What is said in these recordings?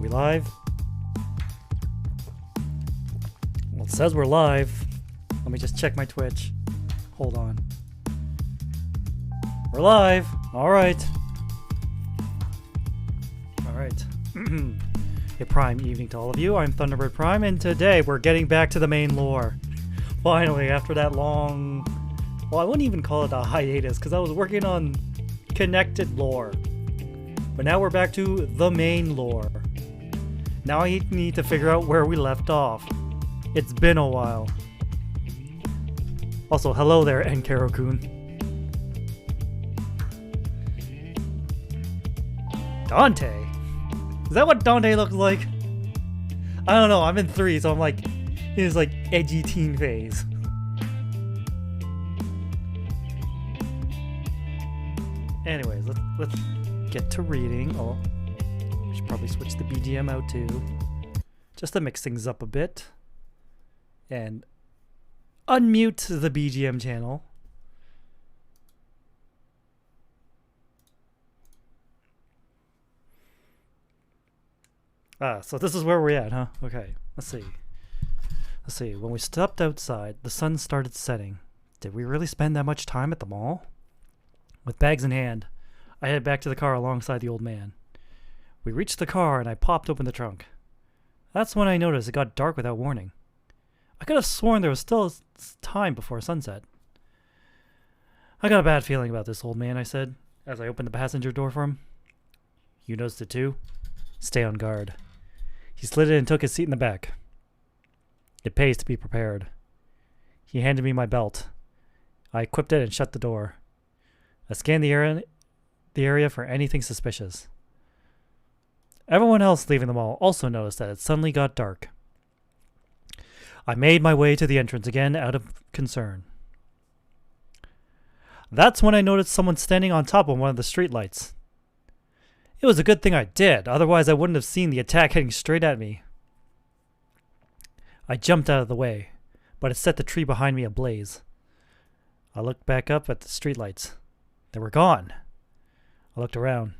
We live? Well, it says we're live. Let me just check my Twitch. Hold on. We're live. All right. All right. A prime evening to all of you. I'm Thunderbird Prime, and today we're getting back to the main lore. Finally, after that long... Well, I wouldn't even call it a hiatus, because I was working on connected lore. But now we're back to the main lore. Now I need to figure out where we left off. It's been a while. Also, hello there, Enkaro-kun. Dante? Is that what Dante looks like? I don't know, I'm in 3, so I'm like in his like edgy teen phase. Anyways, let's get to reading. Oh, I should probably switch the BGM out too, just to mix things up a bit. And unmute the BGM channel. So this is where we're at, huh? Okay, let's see. Let's see. When we stepped outside, the sun started setting. Did we really spend that much time at the mall? With bags in hand, I headed back to the car alongside the old man. We reached the car and I popped open the trunk. That's when I noticed it got dark without warning. I could have sworn there was still time before sunset. I got a bad feeling about this, old man, I said, as I opened the passenger door for him. You noticed it too? Stay on guard. He slid in and took his seat in the back. It pays to be prepared. He handed me my belt. I equipped it and shut the door. I scanned the area for anything suspicious. Everyone else leaving the mall also noticed that it suddenly got dark. I made my way to the entrance again out of concern. That's when I noticed someone standing on top of one of the streetlights. It was a good thing I did, otherwise I wouldn't have seen the attack heading straight at me. I jumped out of the way, but it set the tree behind me ablaze. I looked back up at the streetlights. They were gone. I looked around.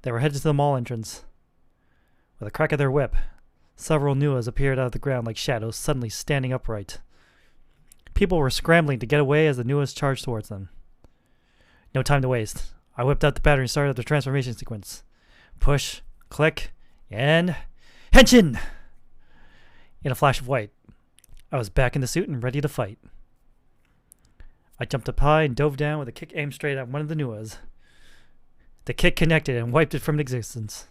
They were headed to the mall entrance. With a crack of their whip, several Nuas appeared out of the ground like shadows, suddenly standing upright. People were scrambling to get away as the Nuas charged towards them. No time to waste. I whipped out the battery and started the transformation sequence. Push, click, and... Henshin! In a flash of white, I was back in the suit and ready to fight. I jumped up high and dove down with a kick aimed straight at one of the Nuas. The kick connected and wiped it from existence.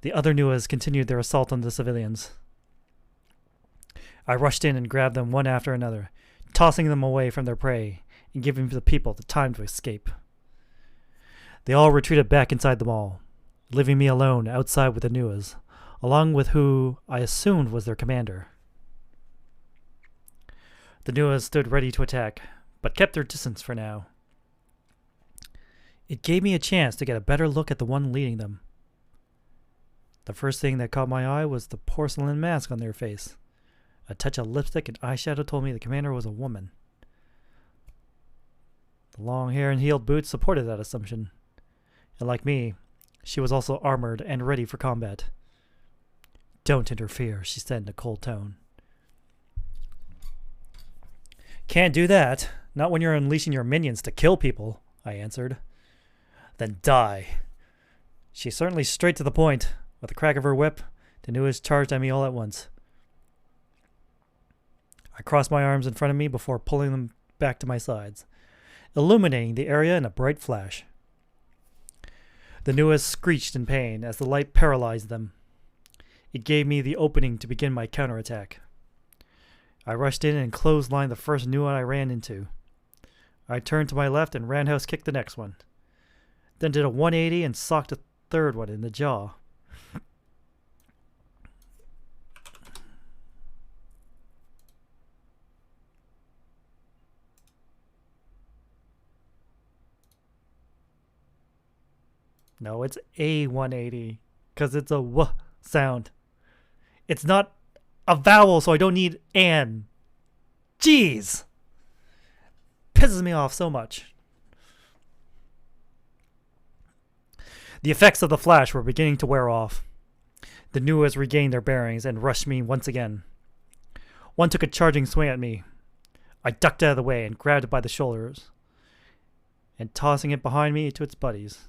The other Nuas continued their assault on the civilians. I rushed in and grabbed them one after another, tossing them away from their prey and giving the people the time to escape. They all retreated back inside the mall, leaving me alone outside with the Nuas, along with who I assumed was their commander. The Nuas stood ready to attack, but kept their distance for now. It gave me a chance to get a better look at the one leading them. The first thing that caught my eye was the porcelain mask on their face. A touch of lipstick and eyeshadow told me the commander was a woman. The long hair and heeled boots supported that assumption. And like me, she was also armored and ready for combat. Don't interfere, she said in a cold tone. Can't do that. Not when you're unleashing your minions to kill people, I answered. Then die. She's certainly straight to the point. With a crack of her whip, the Nuas charged at me all at once. I crossed my arms in front of me before pulling them back to my sides, illuminating the area in a bright flash. The Nuas screeched in pain as the light paralyzed them. It gave me the opening to begin my counterattack. I rushed in and clotheslined the first Nua I ran into. I turned to my left and roundhouse kicked the next one. Then did a 180 and socked a third one in the jaw. No, it's a 180, because it's a w sound. It's not a vowel, so I don't need an. Jeez! Pisses me off so much. The effects of the flash were beginning to wear off. The Nuas regained their bearings and rushed me once again. One took a charging swing at me. I ducked out of the way and grabbed it by the shoulders, and tossing it behind me to its buddies.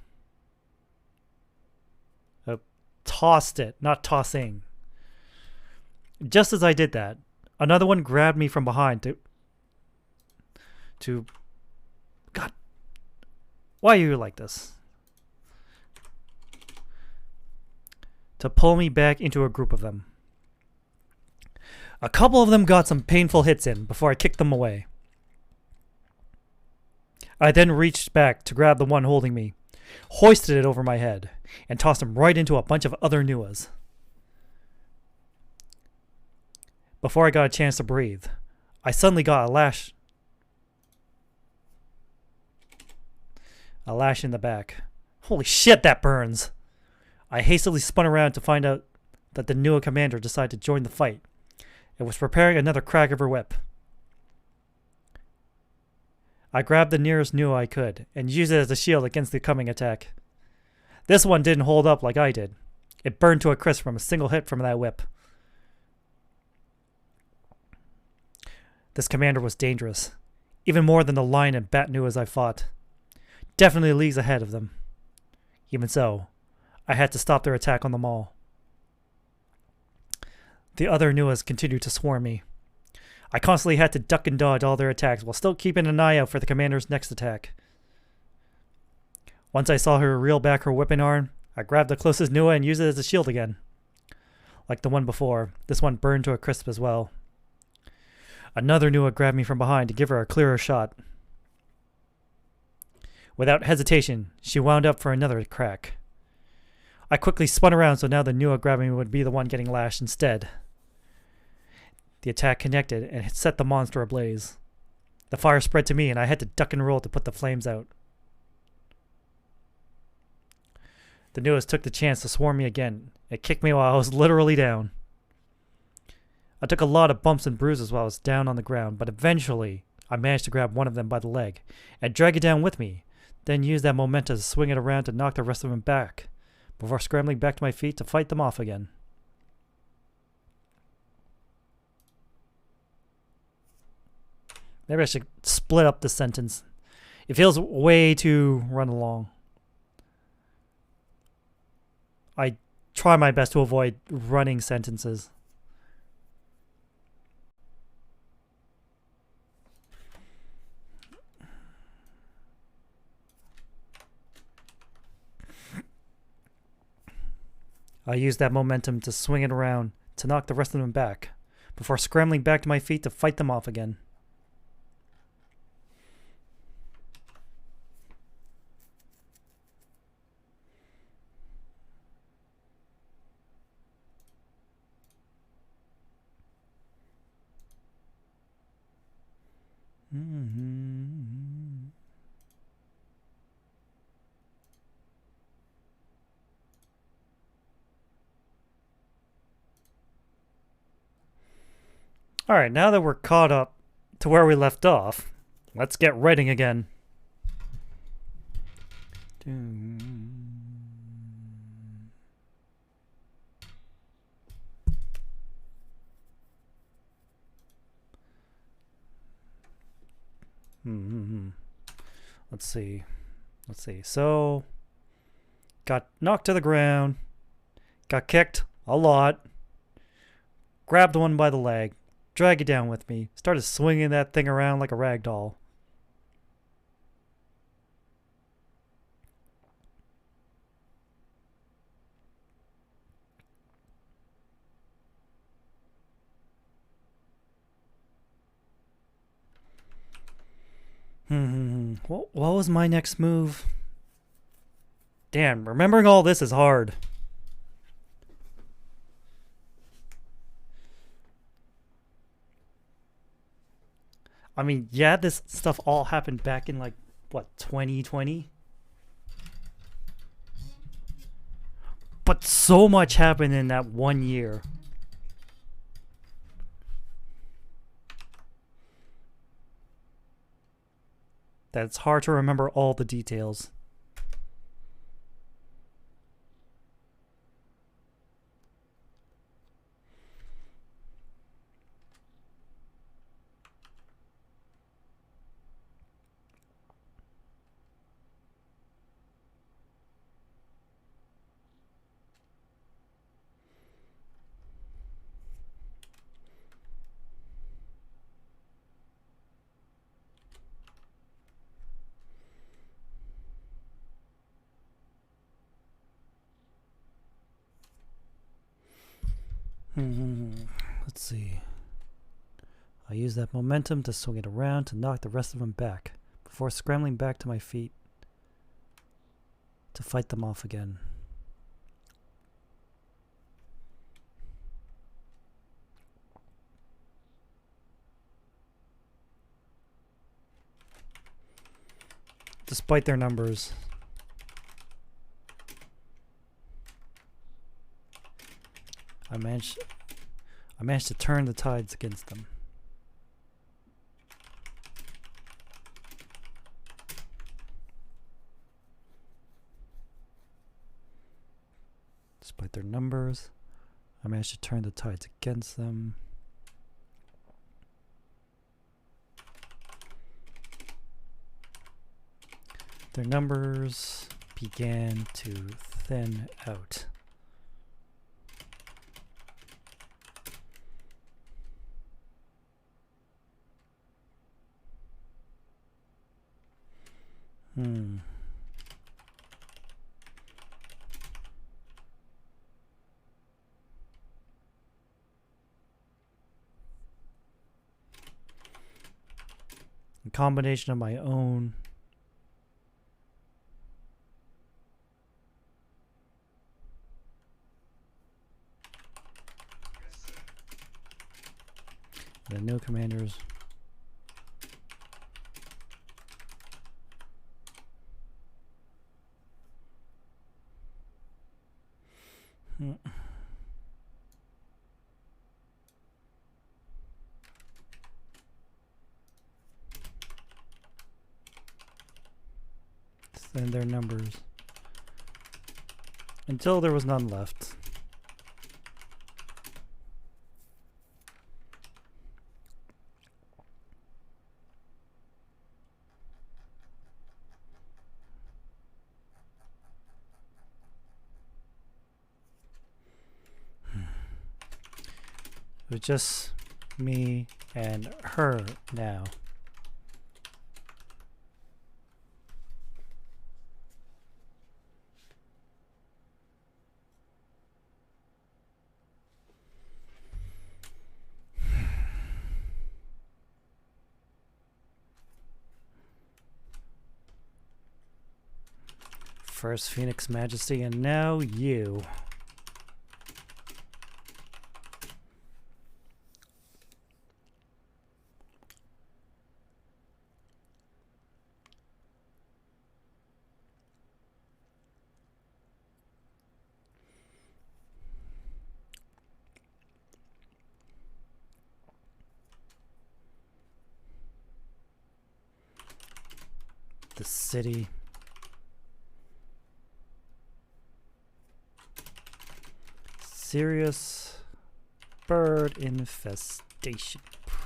Tossed it, not tossing. Just as I did that, another one grabbed me from behind to God, why are you like this? To pull me back into a group of them. A couple of them got some painful hits in before I kicked them away. I then reached back to grab the one holding me, hoisted it over my head, and tossed him right into a bunch of other Nuas. Before I got a chance to breathe, I suddenly got a lash in the back. Holy shit, that burns! I hastily spun around to find out that the Nua commander decided to join the fight and was preparing another crack of her whip. I grabbed the nearest Nua I could and used it as a shield against the coming attack. This one didn't hold up like I did. It burned to a crisp from a single hit from that whip. This commander was dangerous, even more than the lion and bat Nuas I fought. Definitely leagues ahead of them. Even so, I had to stop their attack on the mall. The other Nuas continued to swarm me. I constantly had to duck and dodge all their attacks while still keeping an eye out for the commander's next attack. Once I saw her reel back her whipping arm, I grabbed the closest Nua and used it as a shield again. Like the one before, this one burned to a crisp as well. Another Nua grabbed me from behind to give her a clearer shot. Without hesitation, she wound up for another crack. I quickly spun around so now the Nua grabbing me would be the one getting lashed instead. The attack connected and it set the monster ablaze. The fire spread to me and I had to duck and roll to put the flames out. The Nuas took the chance to swarm me again. It kicked me while I was literally down. I took a lot of bumps and bruises while I was down on the ground, but eventually I managed to grab one of them by the leg and drag it down with me, then use that momentum to swing it around to knock the rest of them back, before scrambling back to my feet to fight them off again. Maybe I should split up this sentence. It feels way too run along. I try my best to avoid running sentences. I used that momentum to swing it around to knock the rest of them back, before scrambling back to my feet to fight them off again. Alright, now that we're caught up to where we left off, let's get writing again. Let's see. So, got knocked to the ground, got kicked a lot, grabbed one by the leg, drag it down with me, started swinging that thing around like a rag doll. What was my next move? Damn, remembering all this is hard. I mean, yeah, this stuff all happened back in, like, what, 2020? But so much happened in that 1 year. That it's hard to remember all the details. Let's see. I use that momentum to swing it around to knock the rest of them back, before scrambling back to my feet to fight them off again. Despite their numbers, I managed to turn the tides against them. Despite their numbers, I managed to turn the tides against them. Their numbers began to thin out. A combination of my own the new commanders and their numbers until there was none left. It was just me and her now. First Phoenix Majesty, and now you. The city. Serious bird infestation problem.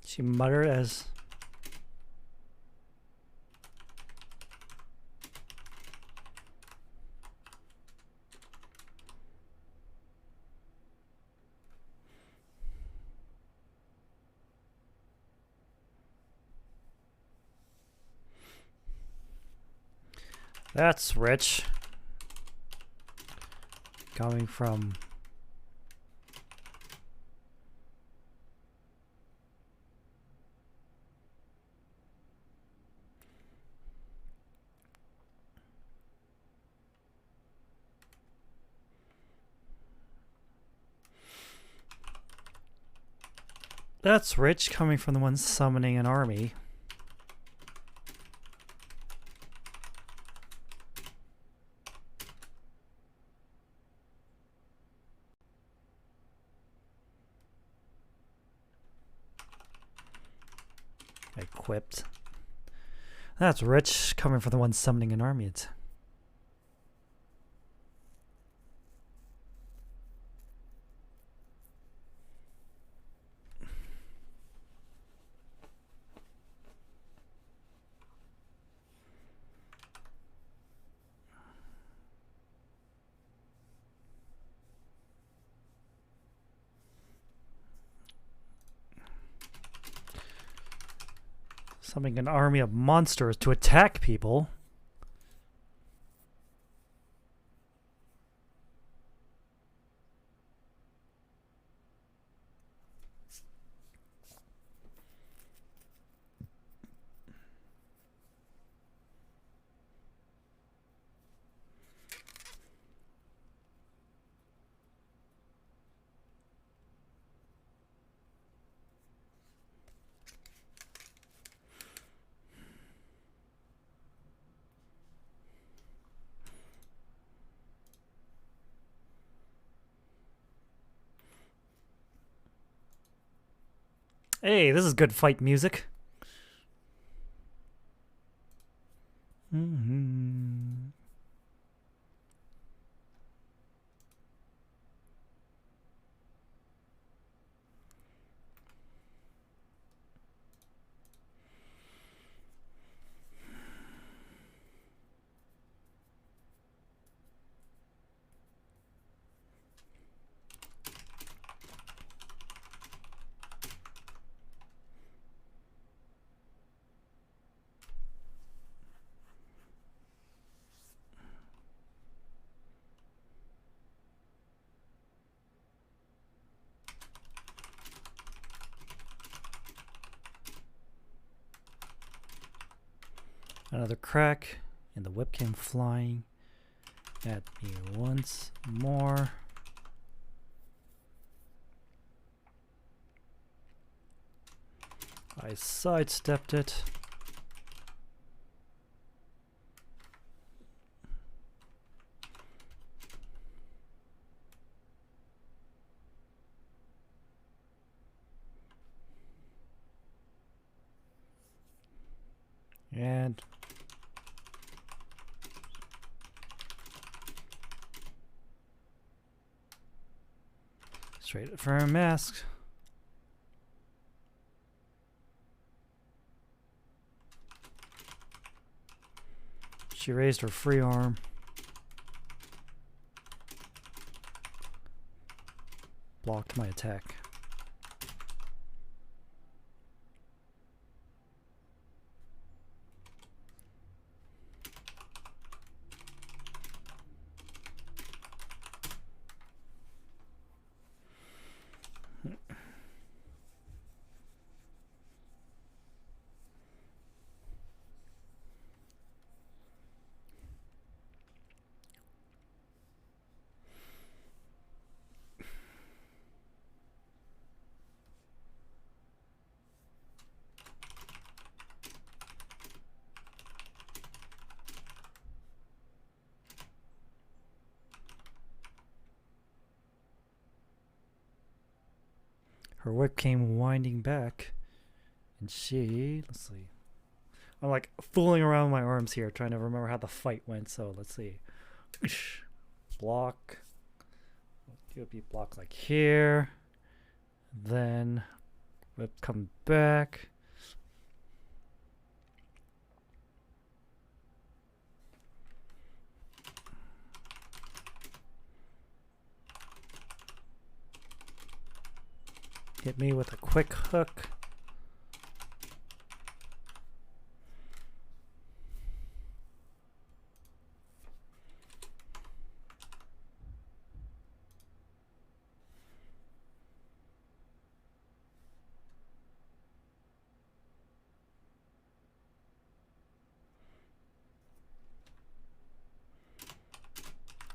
She muttered as that's rich. Coming from that's rich coming from the one summoning an army. Equipped. That's rich coming from the one summoning an army. It's Summoning an army of monsters to attack people. Hey, this is good fight music. Mm-hmm. Another crack, and the whip came flying at me once more. I sidestepped it. And straight for a mask. She raised her free arm. Blocked my attack. Her whip came winding back, and she, let's see. I'm like fooling around with my arms here, trying to remember how the fight went. So let's see. Block. QB block like here. Then whip come back. Hit me with a quick hook.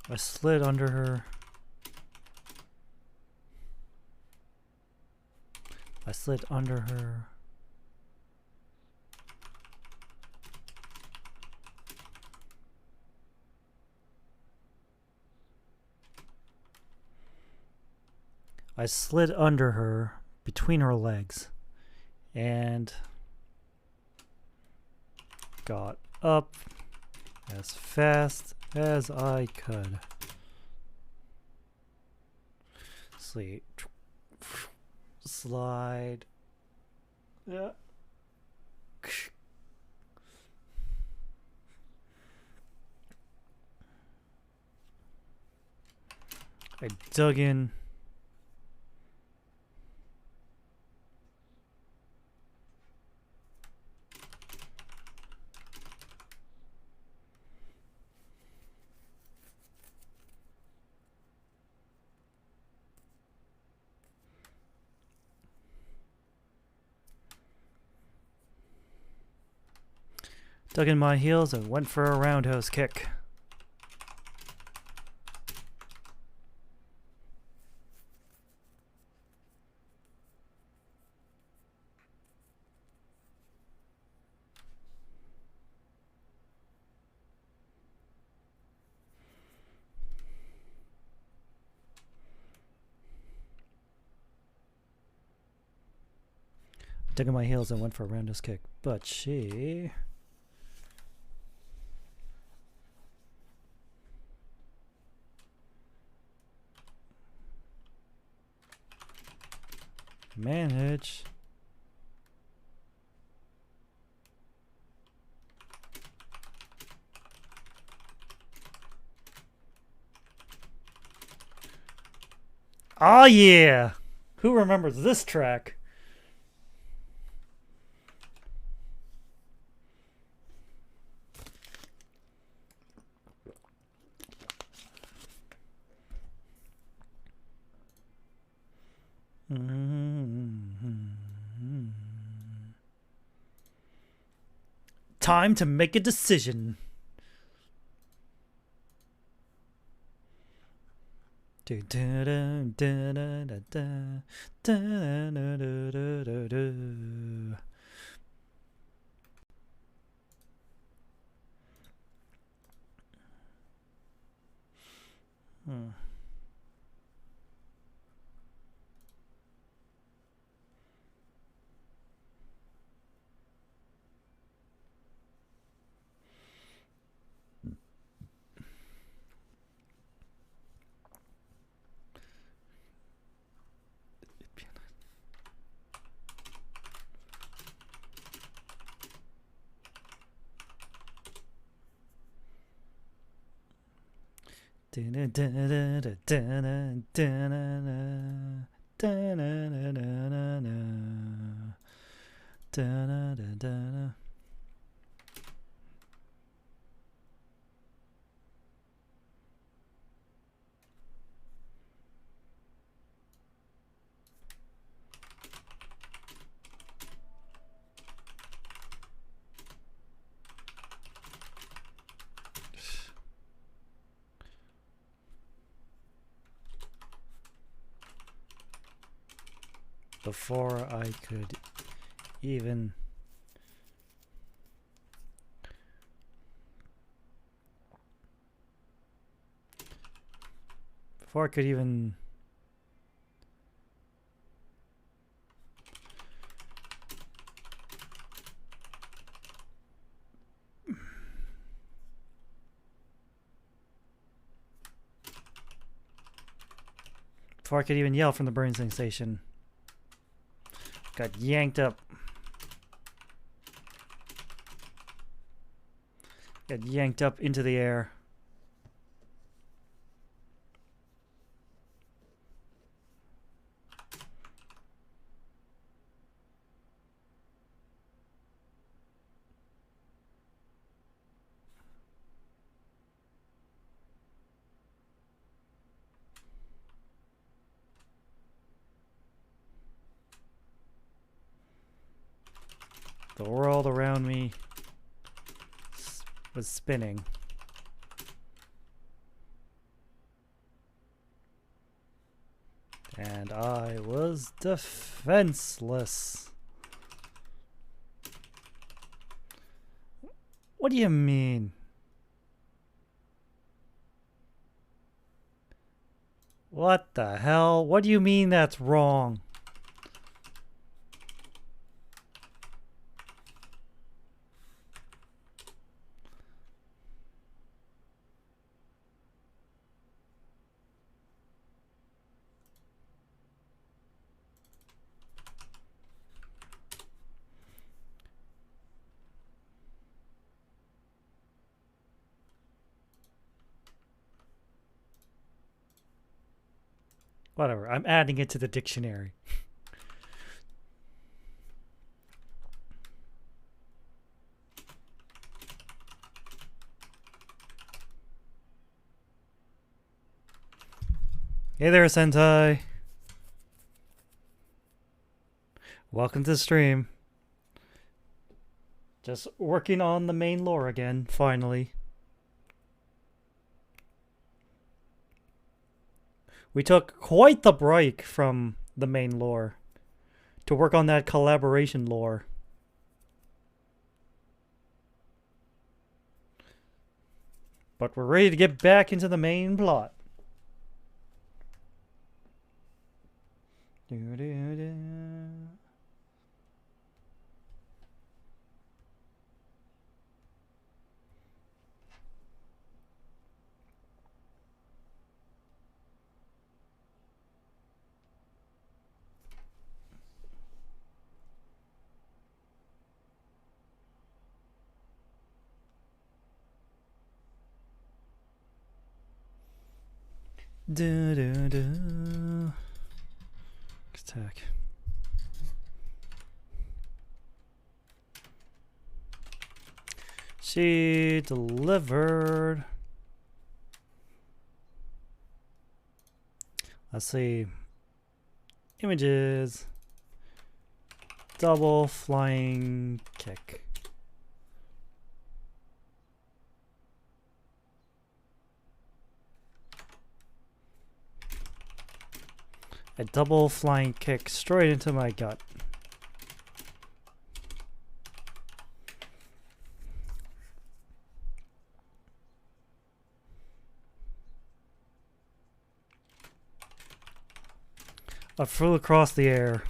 I slid under her. I slid under her. I slid under her between her legs and got up as fast as I could. Sleep. Slide. Yeah. I dug in. Dug in my heels and went for a roundhouse kick. Dug in my heels and went for a roundhouse kick, but she... manage. Oh yeah! Who remembers this track? Time to make a decision. Before I could even yell from the burning sensation, got yanked up. Got yanked up into the air. The world around me was spinning. And I was defenseless. What do you mean? What the hell? What do you mean that's wrong? Whatever, I'm adding it to the dictionary. Hey there, Sentai. Welcome to the stream. Just working on the main lore again, finally. We took quite the break from the main lore to work on that collaboration lore. But we're ready to get back into the main plot. Attack. She delivered. Let's see. Images. Double flying kick. A double flying kick straight into my gut. I flew across the air.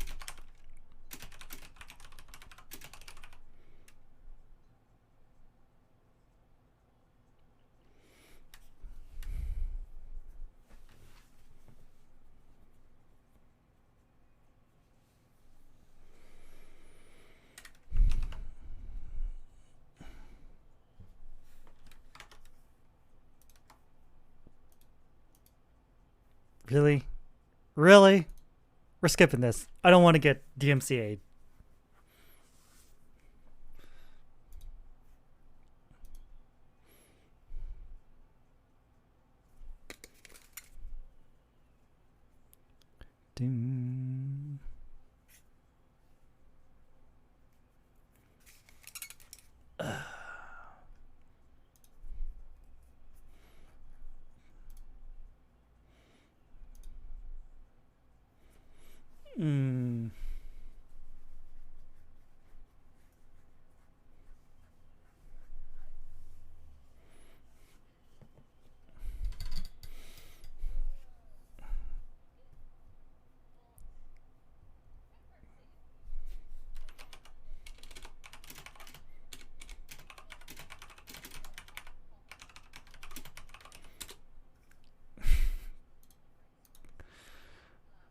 Really? Really? We're skipping this. I don't want to get DMCA'd. Doom.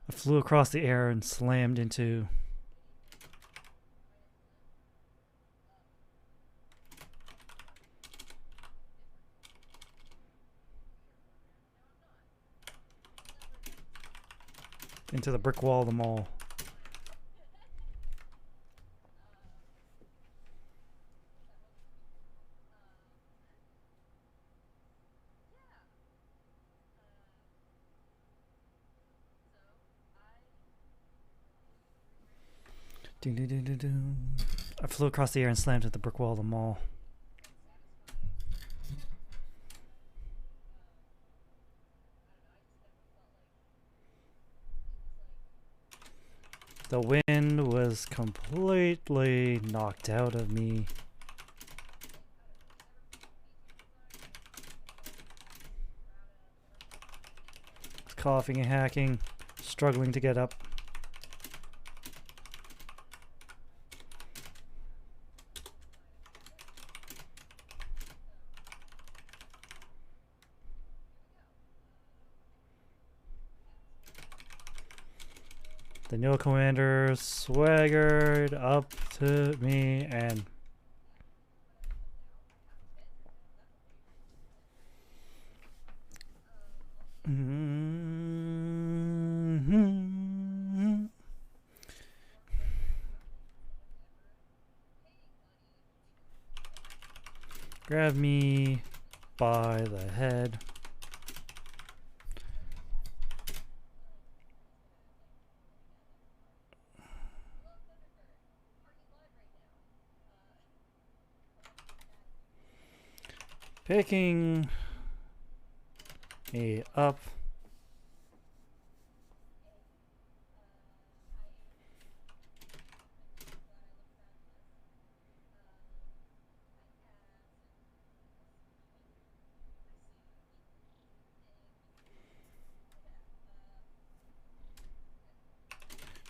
I flew across the air and slammed into the brick wall of the mall. I flew across the air and slammed into the brick wall of the mall. The wind was completely knocked out of me. Coughing and hacking, struggling to get up. The Neo Commander swaggered up to me and grabbed me by the head. Picking me up.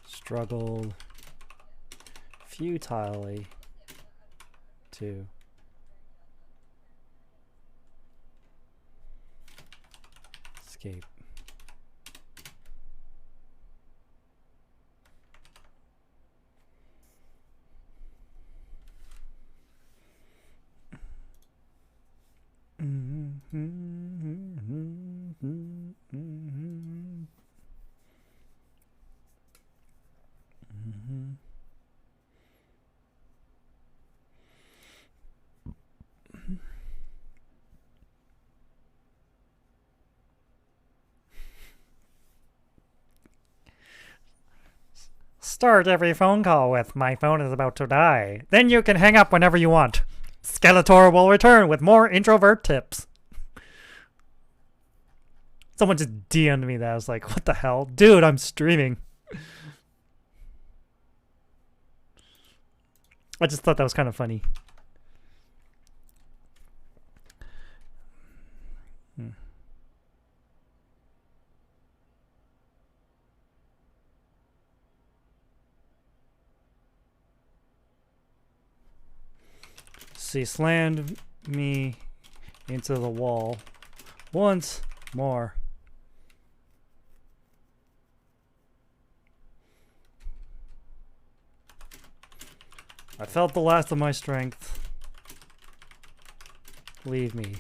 Struggled futilely to escape. Start every phone call with "My phone is about to die." Then you can hang up whenever you want. Skeletor will return with more introvert tips. Someone just DM'd me that. I was like, what the hell? Dude, I'm streaming. I just thought that was kind of funny. She slammed me into the wall once more. I felt the last of my strength leave me.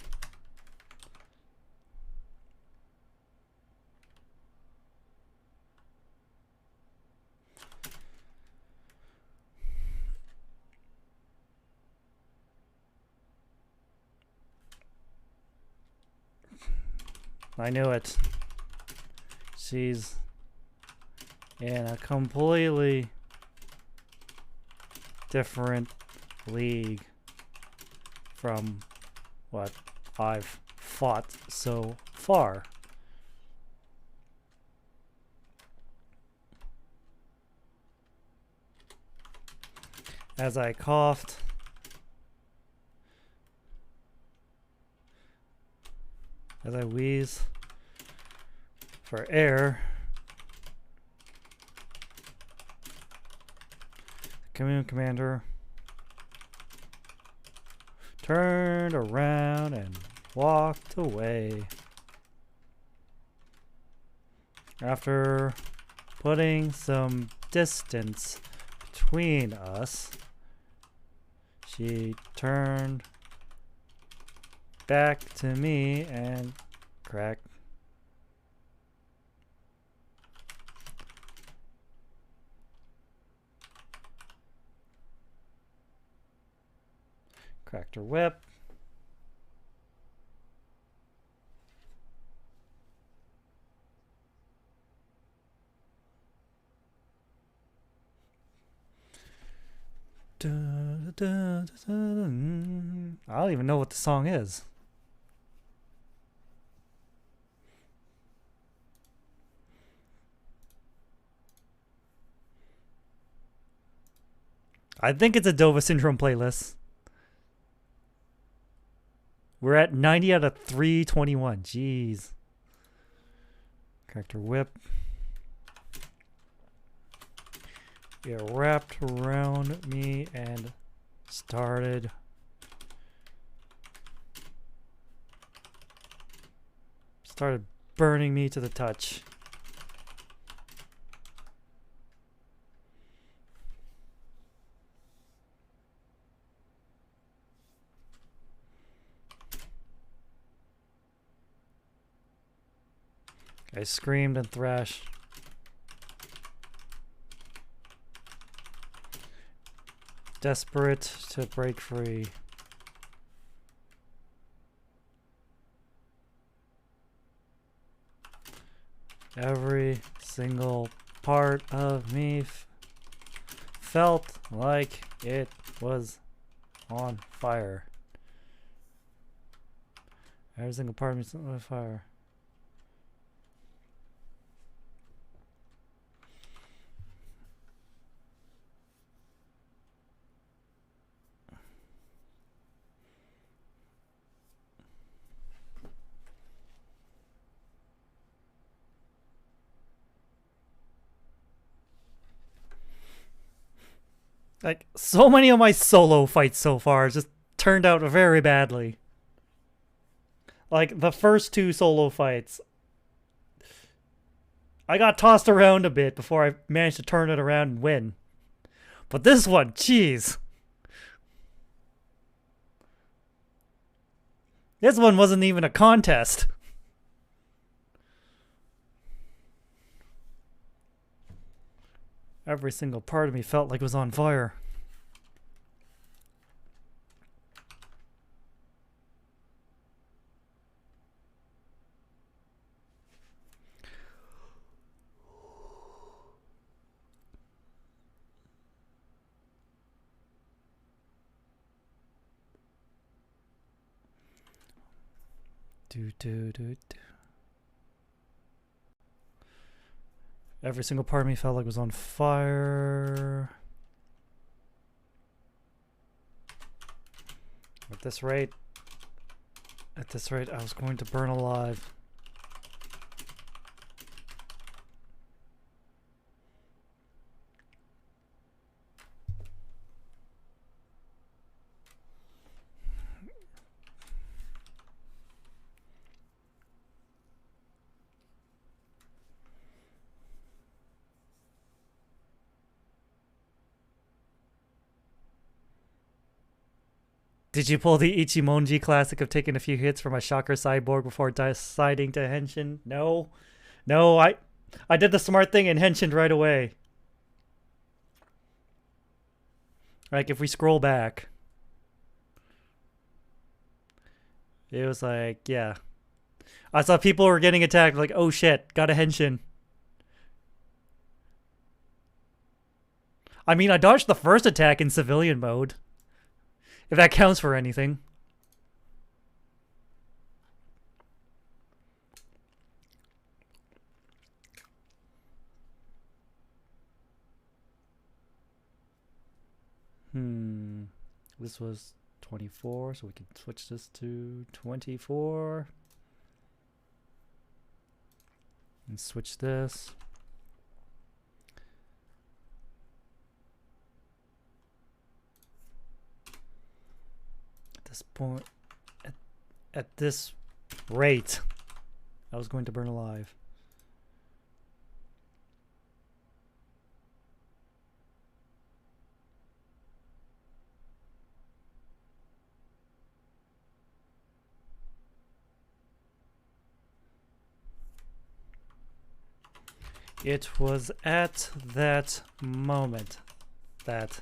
I knew it. She's in a completely different league from what I've fought so far. As I coughed, as I wheeze for air, the commander turned around and walked away. After putting some distance between us, she turned back to me and cracked her whip. I don't even know what the song is. I think it's a Dova Syndrome playlist. We're at 90 out of 321. Jeez. Cracked her whip. It wrapped around me and started burning me to the touch. I screamed and thrashed. Desperate to break free. Every single part of me felt like it was on fire. Every single part of me is on fire. Like, so many of my solo fights so far just turned out very badly. Like, the first two solo fights, I got tossed around a bit before I managed to turn it around and win. But this one, jeez. This one wasn't even a contest. Every single part of me felt like it was on fire. Every single part of me felt like it was on fire. At this rate, I was going to burn alive. Did you pull the Ichimonji classic of taking a few hits from a Shocker Cyborg before deciding to henshin? No. No, I did the smart thing and henshined right away. Like, if we scroll back, it was like, yeah. I saw people were getting attacked, like, oh shit, got a henshin. I mean, I dodged the first attack in civilian mode. If that counts for anything. This was 24, so we can switch this to 24. And switch this. This point, at this rate, I was going to burn alive. It was at that moment that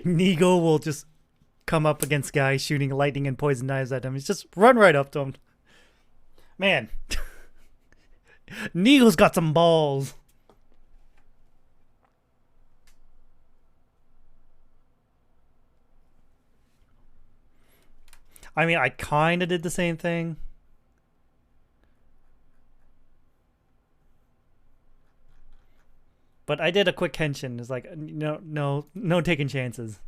Nigo will just come up against guys shooting lightning and poison knives at him. He's just run right up to him. Man. Nigo's got some balls. I mean, I kind of did the same thing. But I did a quick henshin. It's like, no taking chances.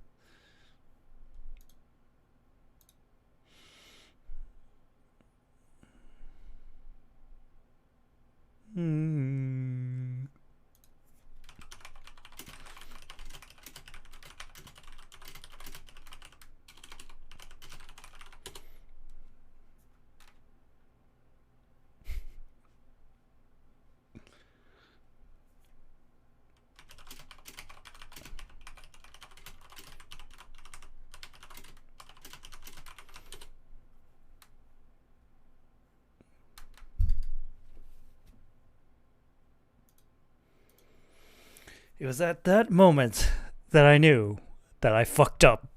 It was at that moment that I knew that I fucked up.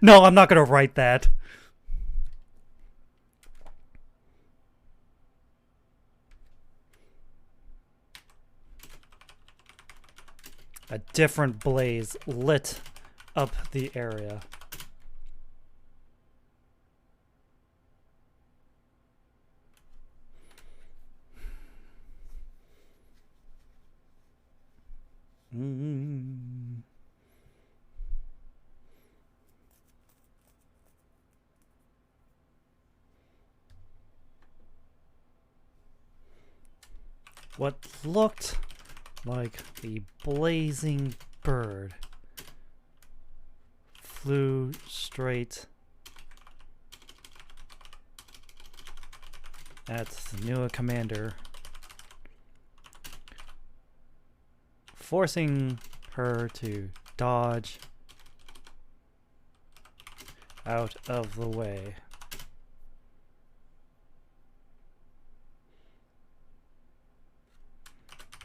No, I'm not going to write that. A different blaze lit up the area. What looked like a blazing bird flew straight at the new commander, forcing her to dodge out of the way.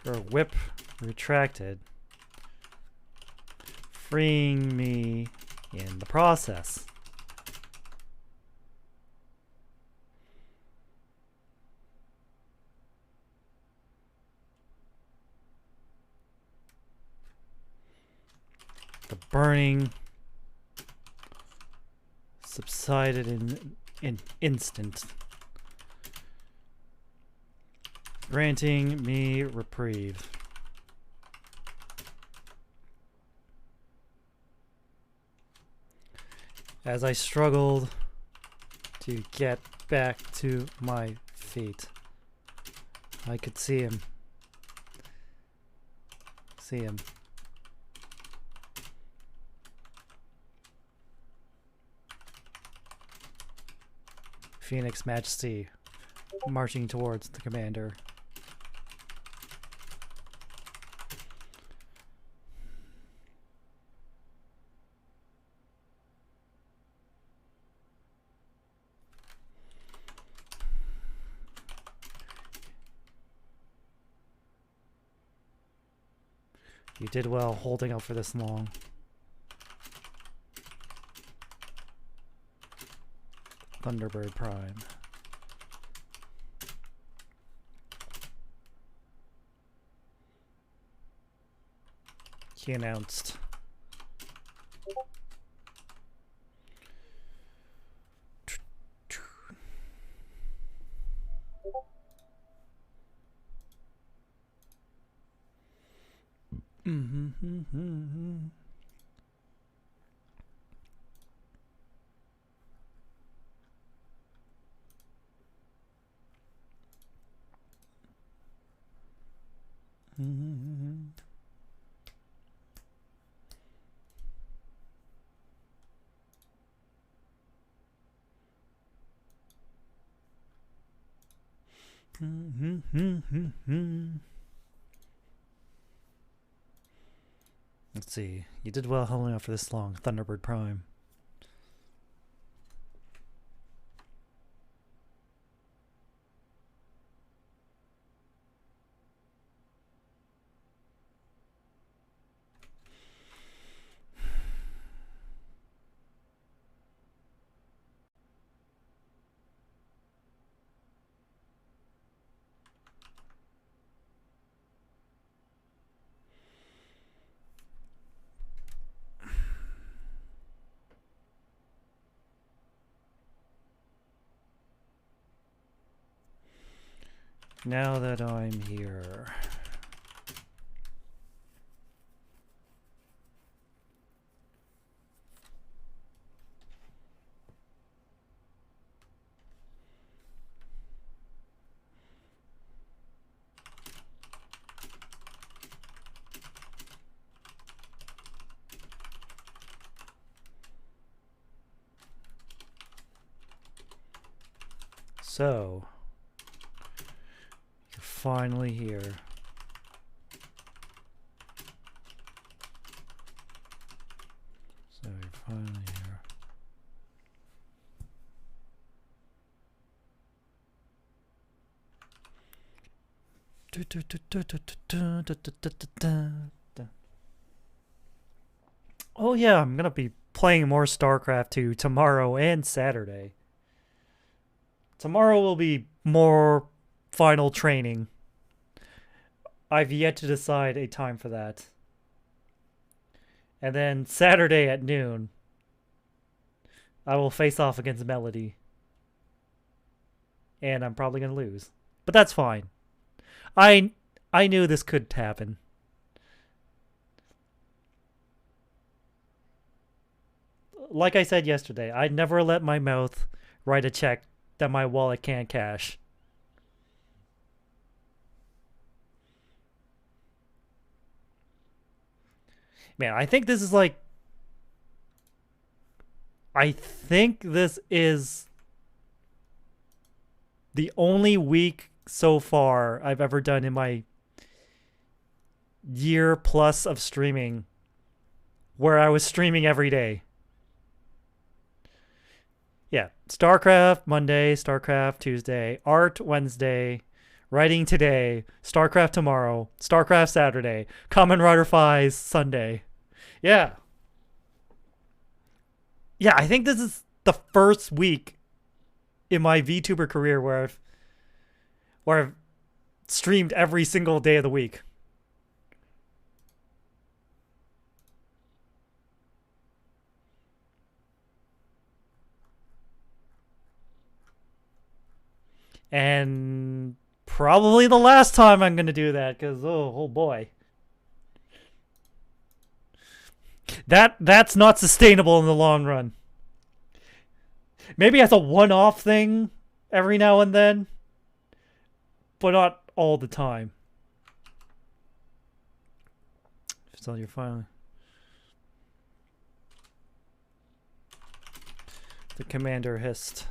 Her whip retracted, freeing me in the process. The burning subsided in an instant, granting me reprieve. As I struggled to get back to my feet, I could see him. Phoenix Majesty marching towards the commander. You did well holding out for this long. Thunderbird Prime. He announced. Let's see. You did well holding out for this long, Thunderbird Prime. Now that I'm here. So, you're finally here. So you're finally here. Oh yeah, I'm gonna be playing more StarCraft 2 tomorrow and Saturday. Tomorrow will be more final training. I've yet to decide a time for that. And then Saturday at noon, I will face off against Melody. And I'm probably going to lose. But that's fine. I knew this could happen. Like I said yesterday, I'd never let my mouth write a check that my wallet can't cash. Man, I think this is like... I think this is the only week so far I've ever done in my year plus of streaming where I was streaming every day. Yeah, StarCraft Monday, StarCraft Tuesday, Art Wednesday, Writing today, StarCraft tomorrow, StarCraft Saturday, Kamen Rider Fies Sunday. Yeah. Yeah, I think this is the first week in my VTuber career where I've streamed every single day of the week. And probably the last time I'm going to do that, because, oh boy. That's not sustainable in the long run. Maybe as a one-off thing every now and then, but not all the time. So you're finally... The commander hissed.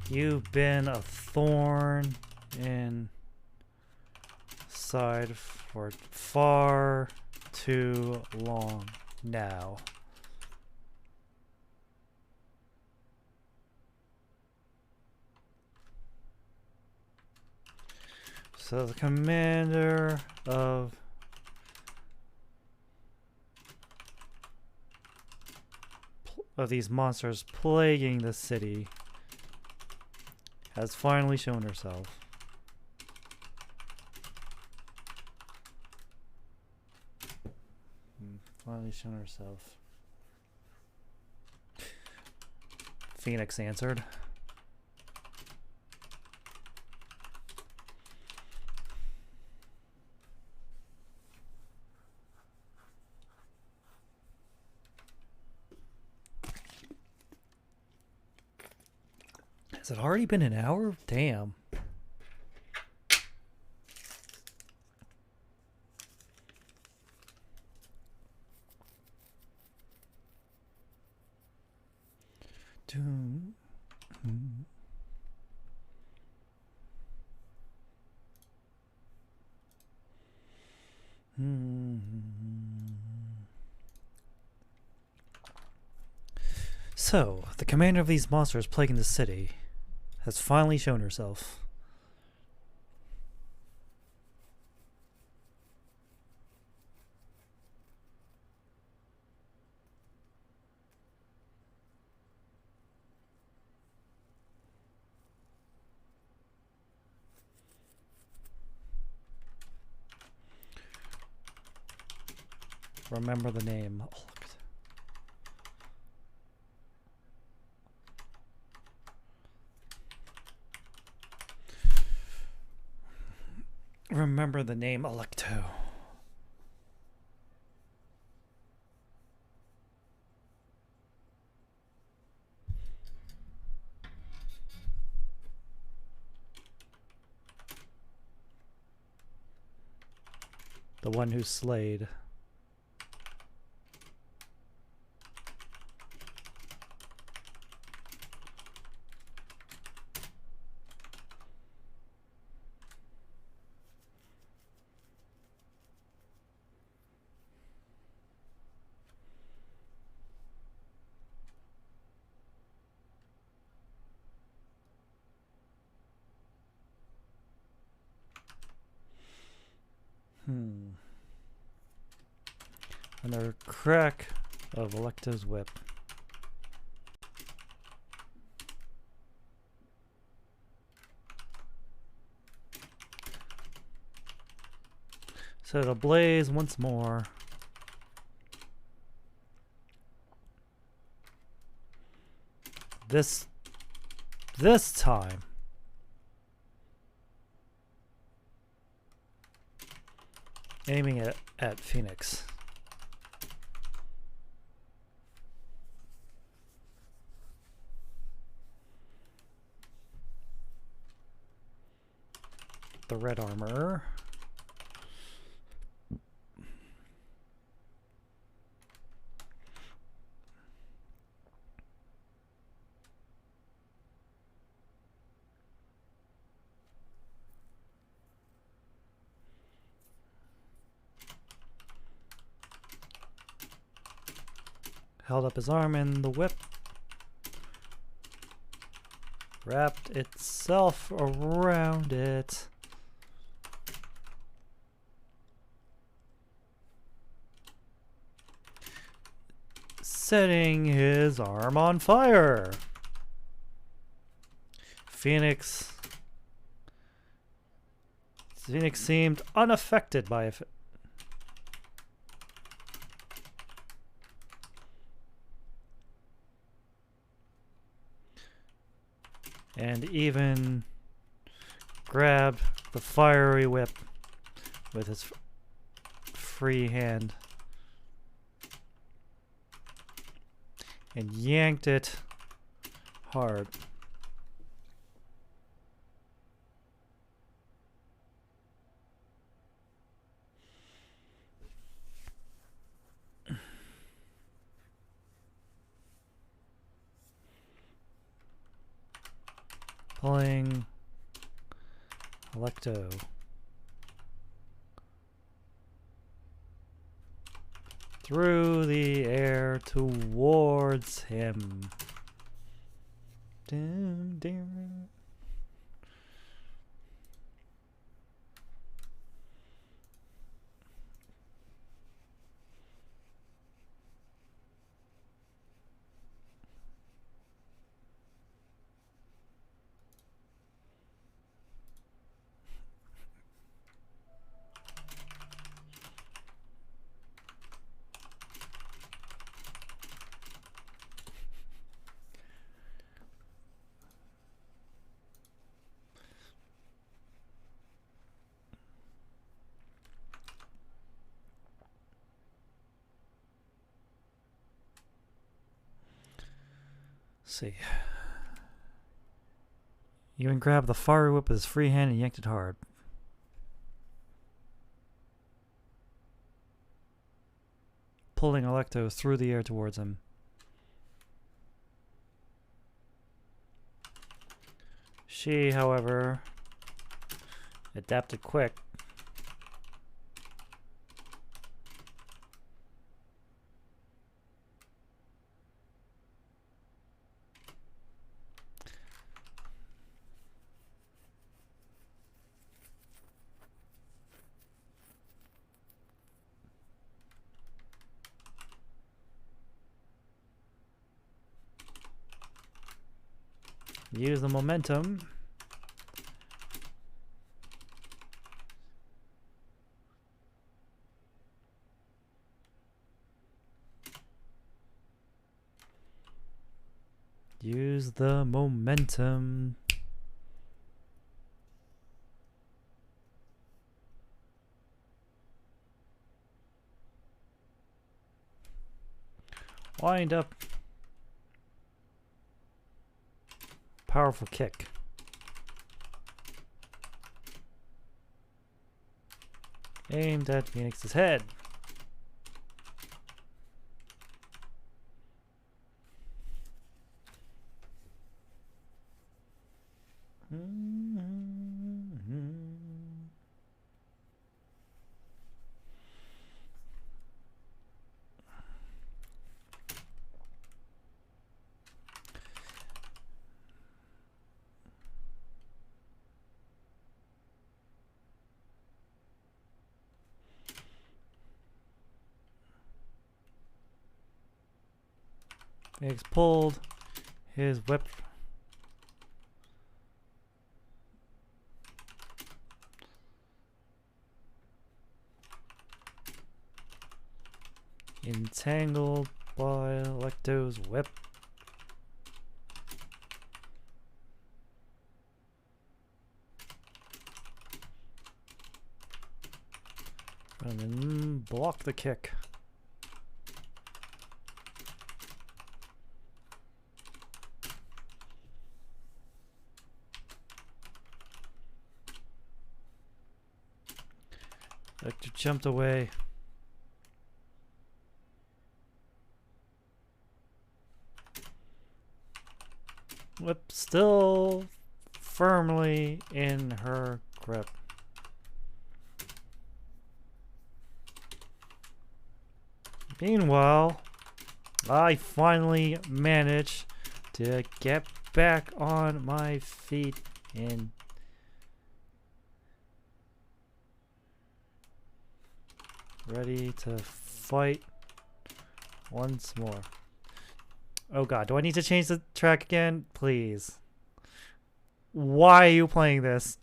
You've been a thorn in side for far too long now. So the commander of these monsters plaguing the city has finally shown herself. Finally shown herself. Phoenix answered. Has it already been an hour? Damn. So, the commander of these monsters plaguing the city has finally shown herself. Remember the name. remember the name Alecto. The one who slayed. Another crack of Alecto's whip. Set it ablaze once more. This time. Aiming it at Phoenix. The red armor. Held up his arm in the whip. Wrapped itself around it. Setting his arm on fire. Phoenix seemed unaffected by it. And even grabbed the fiery whip with his free hand and yanked it hard. Pulling Alecto through the air towards him. Dun, dun. See. Ewan grabbed the fiery whip with his free hand and yanked it hard. Pulling Alecto through the air towards him. She, however, adapted quick. Use the momentum. Use the momentum. Wind up. Powerful kick. Aimed at Phoenix's head. Phoenix pulled his whip. Entangled by Electo's whip. And then block the kick. Electo jumped away. Whip still firmly in her grip. Meanwhile, I finally managed to get back on my feet and ready to fight once more. Oh god, do I need to change the track again? Please. Why are you playing this?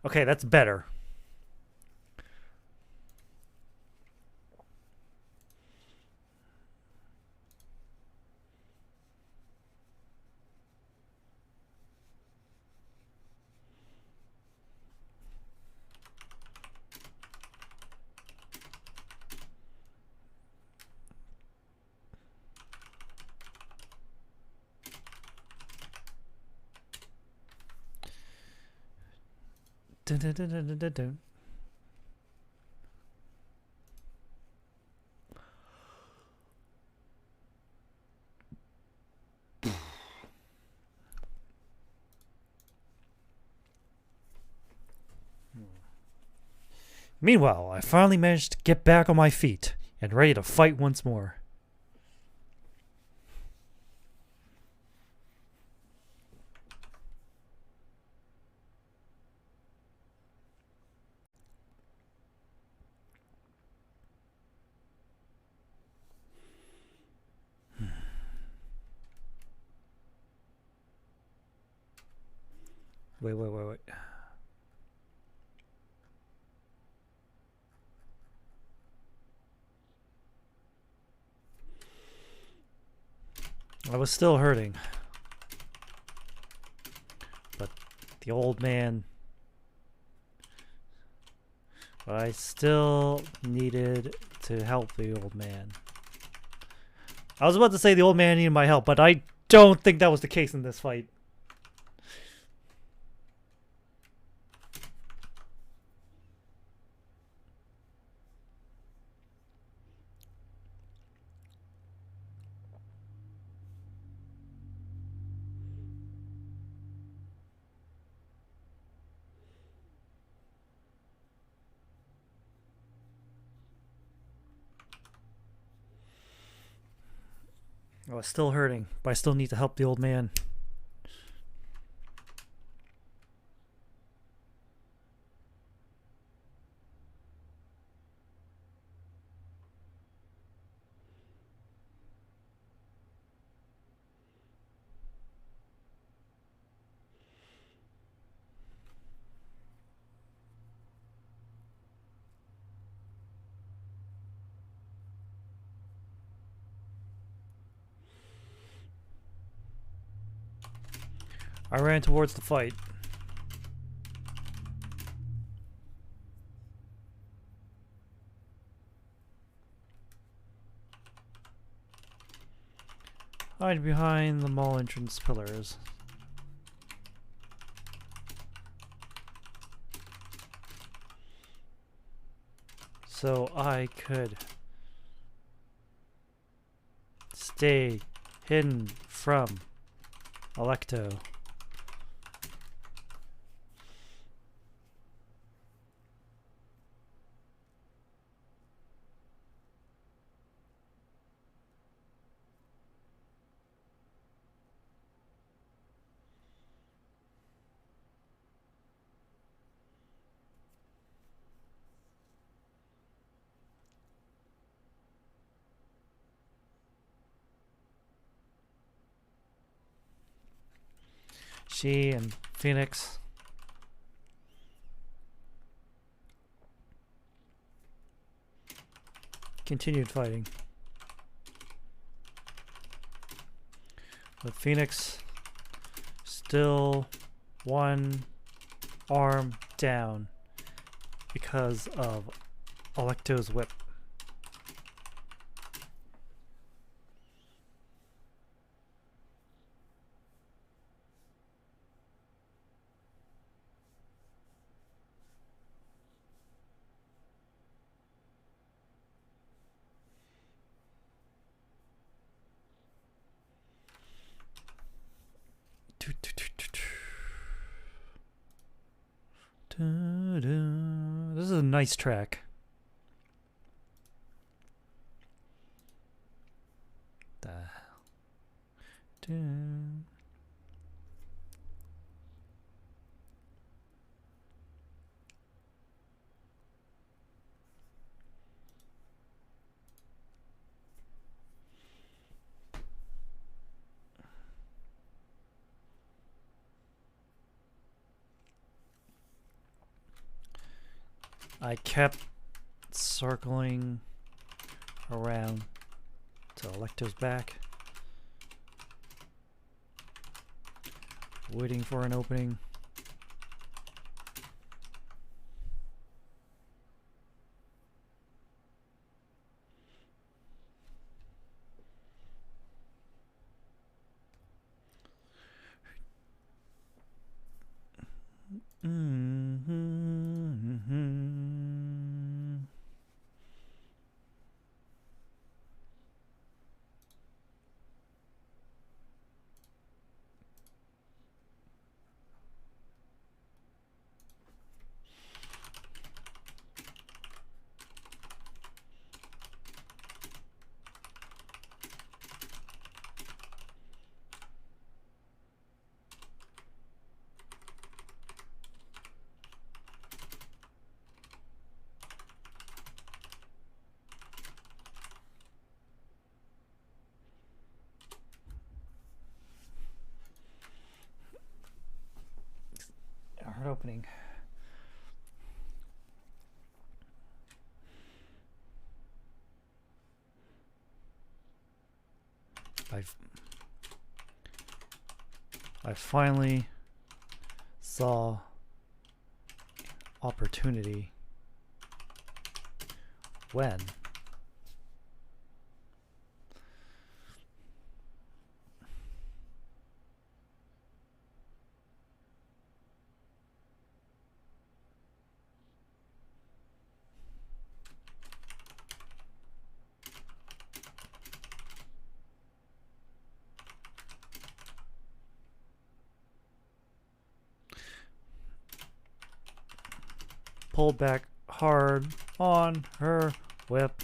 Okay, that's better. Dun, dun, dun, dun, dun, dun. Meanwhile, I finally managed to get back on my feet and ready to fight once more. Wait. I was still hurting. But the old man... But I still needed to help the old man. I was about to say the old man needed my help, but I don't think that was the case in this fight. I was still hurting, but I still need to help the old man. I ran towards the fight. Hide behind the mall entrance pillars. So I could stay hidden from Alecto. She and Phoenix continued fighting, with Phoenix still one arm down because of Alecto's whip. This is a nice track. I kept circling around to Alecto's back, waiting for an opening. Hard opening. I finally saw opportunity when pulled back hard on her whip,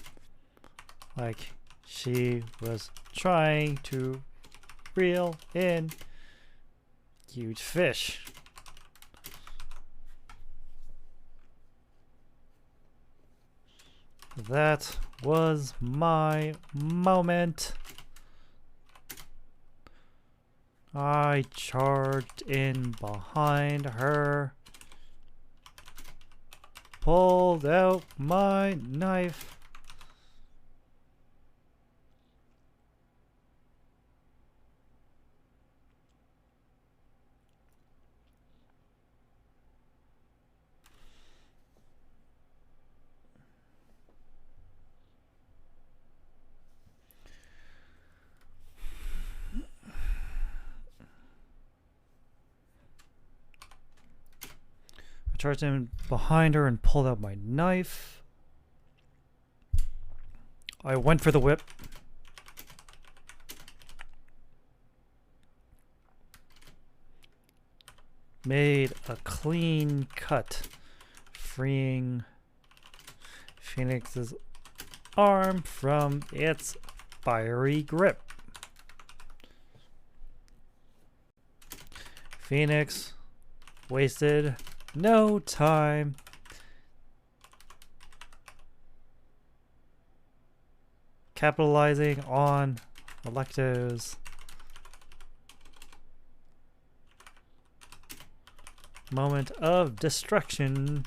like she was trying to reel in huge fish. That was my moment. I charged in behind her, pulled out my knife. charged in behind her and pulled out my knife. I went for the whip. Made a clean cut, freeing Phoenix's arm from its fiery grip. Phoenix wasted no time capitalizing on Electo's moment of destruction.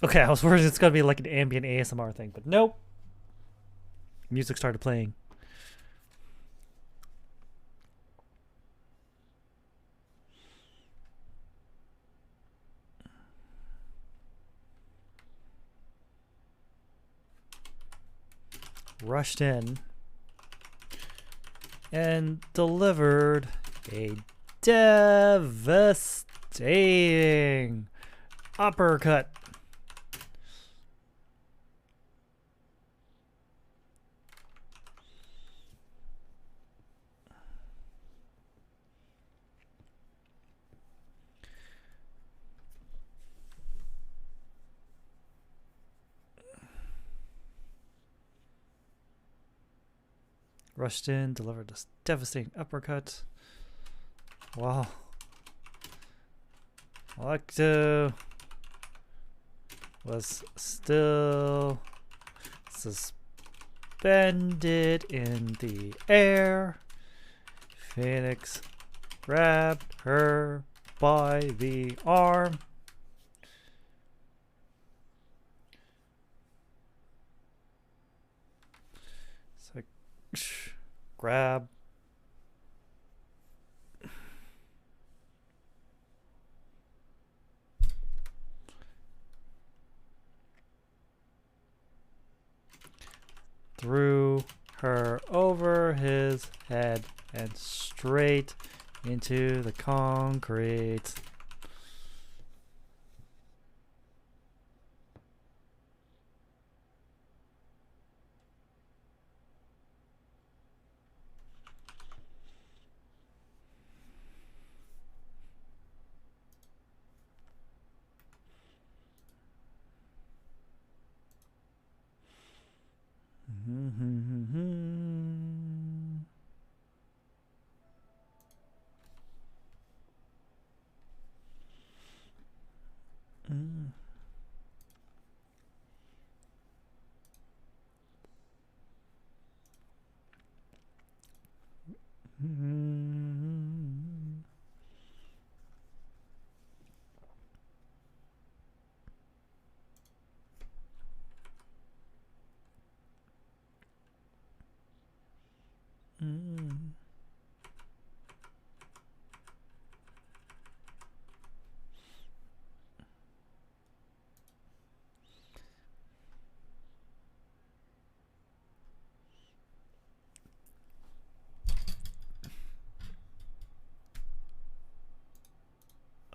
Okay, I was worried it's gonna be like an ambient ASMR thing, but nope. Music started playing. Rushed in and delivered a devastating uppercut. Rushed in, delivered this devastating uppercut. Wow. Electo was still suspended in the air. Phoenix grabbed her by the arm. So, grab. Threw her over his head and straight into the concrete.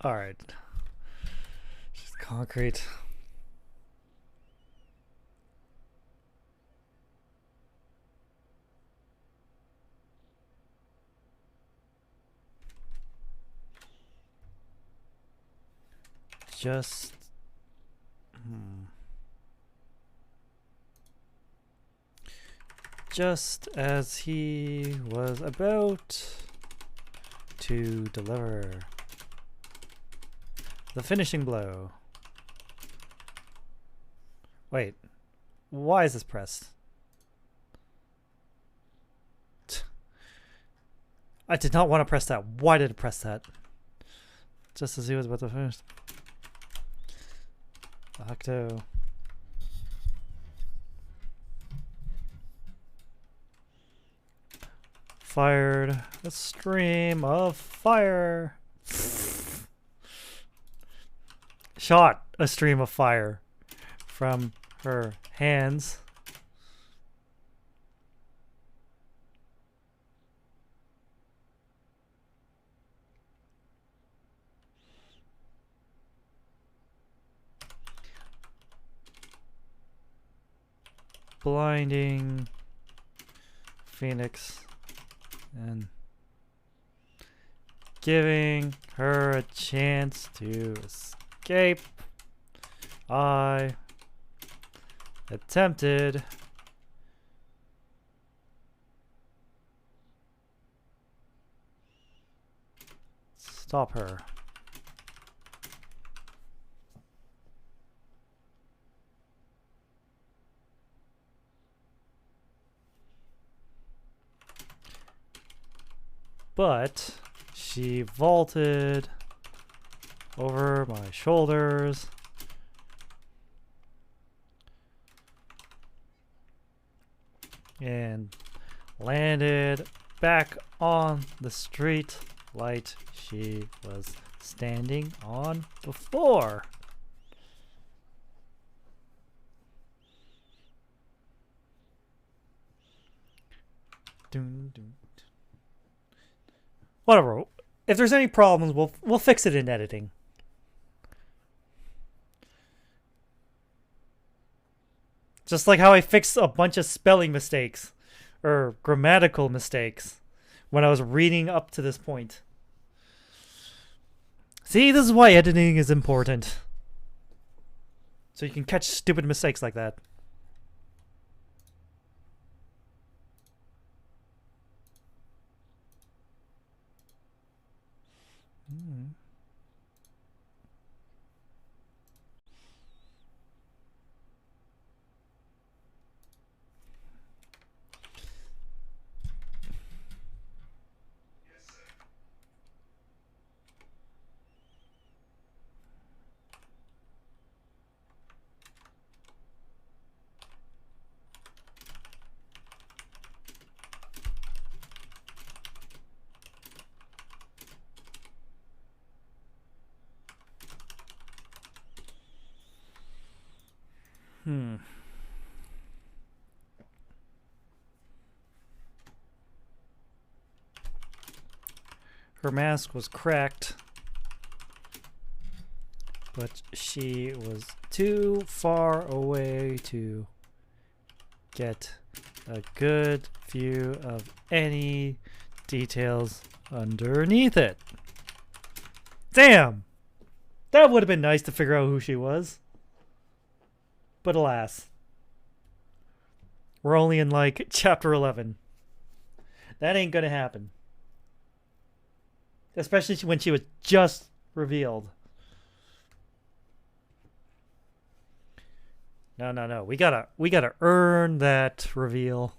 All right. Just concrete. just... Just as he was about to deliver the finishing blow. Wait, why is this pressed? I did not want to press that. Why did it press that? Just as he was about to finish. Octo. Fired a stream of fire. Shot a stream of fire from her hands. Blinding Phoenix and giving her a chance to escape. I attempted stop her. But she vaulted over my shoulders and landed back on the street light she was standing on before. Dun, dun. Whatever. If there's any problems, we'll fix it in editing. Just like how I fixed a bunch of spelling mistakes or grammatical mistakes when I was reading up to this point. See, this is why editing is important. So you can catch stupid mistakes like that. Her mask was cracked, but she was too far away to get a good view of any details underneath it. Damn! That would have been nice to figure out who she was. But alas, we're only in like chapter 11. That ain't gonna happen. Especially when she was just revealed. No. We gotta earn that reveal.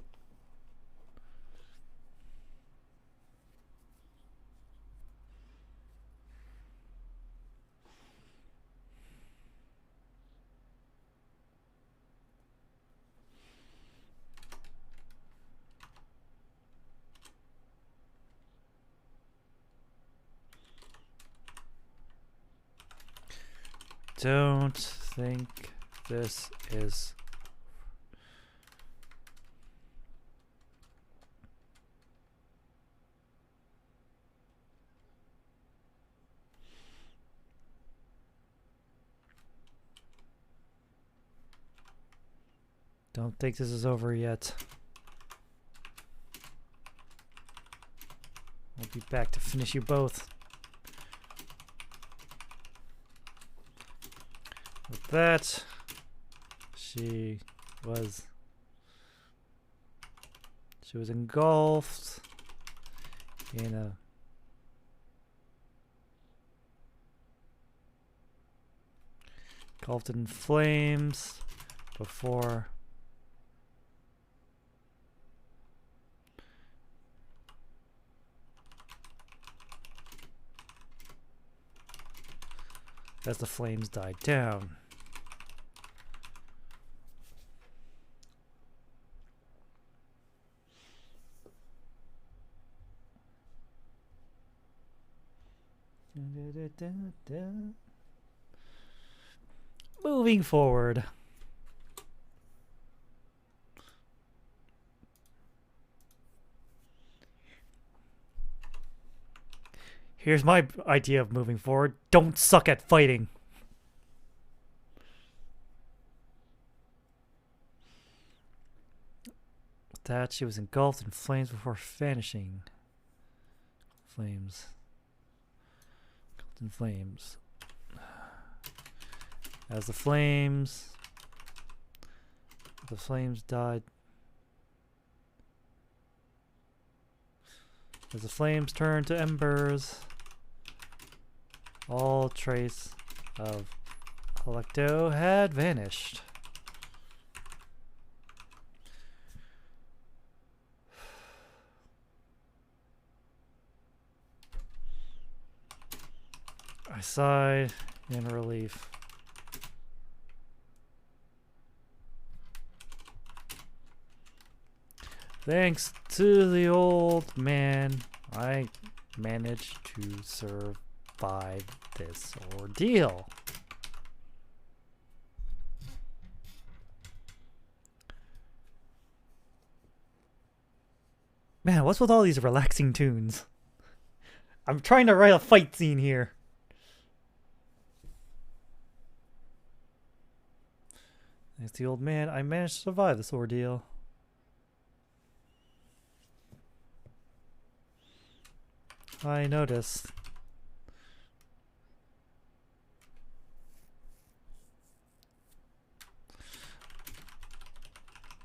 Don't think this is... Don't think this is over yet. I'll be back to finish you both. With that, she was engulfed in a engulfed in flames before as the flames died down. Moving forward. Here's my idea of moving forward. Don't suck at fighting. With that, she was engulfed in flames before vanishing. Flames. Engulfed in flames. As the flames died. As the flames turned to embers, all trace of Alecto had vanished. I sighed in relief. Thanks to the old man, I managed to survive this ordeal. Man, what's with all these relaxing tunes? I'm trying to write a fight scene here. Thanks to the old man, I managed to survive this ordeal. I noticed.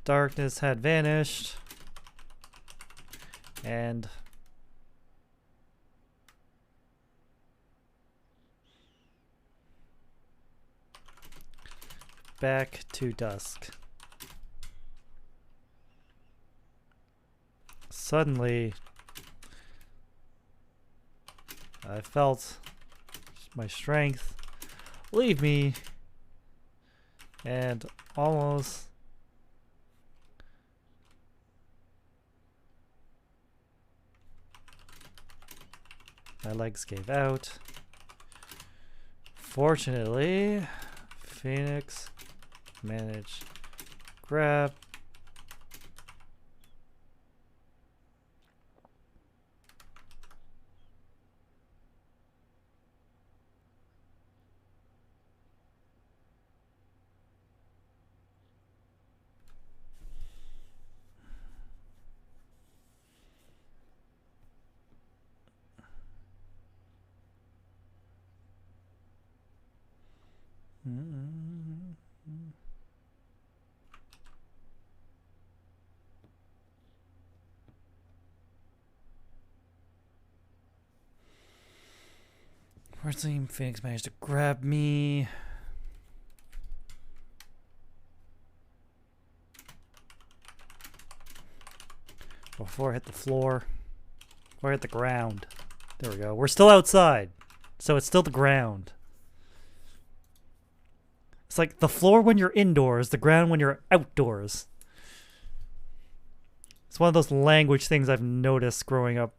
Darkness had vanished. And back to dusk. Suddenly, I felt my strength leave me, and almost my legs gave out. Fortunately, Phoenix managed to grab Fortunately, Phoenix managed to grab me. Before I hit the floor. Or hit the ground. There we go. We're still outside. So it's still the ground. It's like the floor when you're indoors, the ground when you're outdoors. It's one of those language things I've noticed growing up.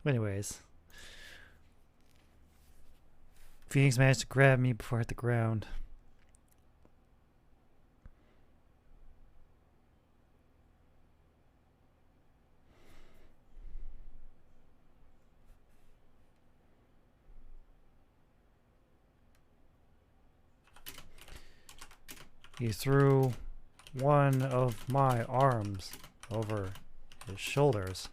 Anyways, Phoenix managed to grab me before I hit the ground. He threw one of my arms over his shoulders.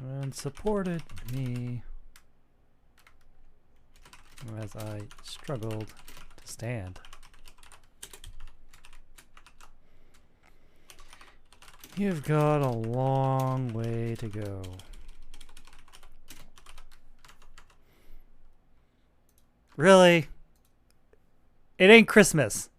And supported me as I struggled to stand. You've got a long way to go. Really? It ain't Christmas.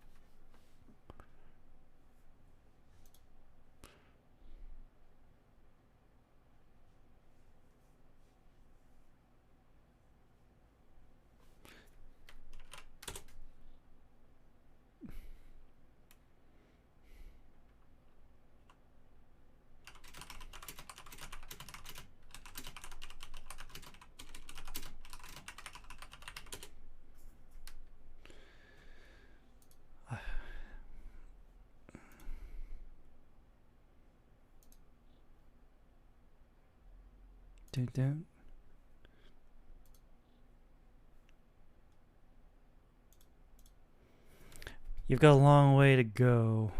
Dun, dun. You've got a long way to go.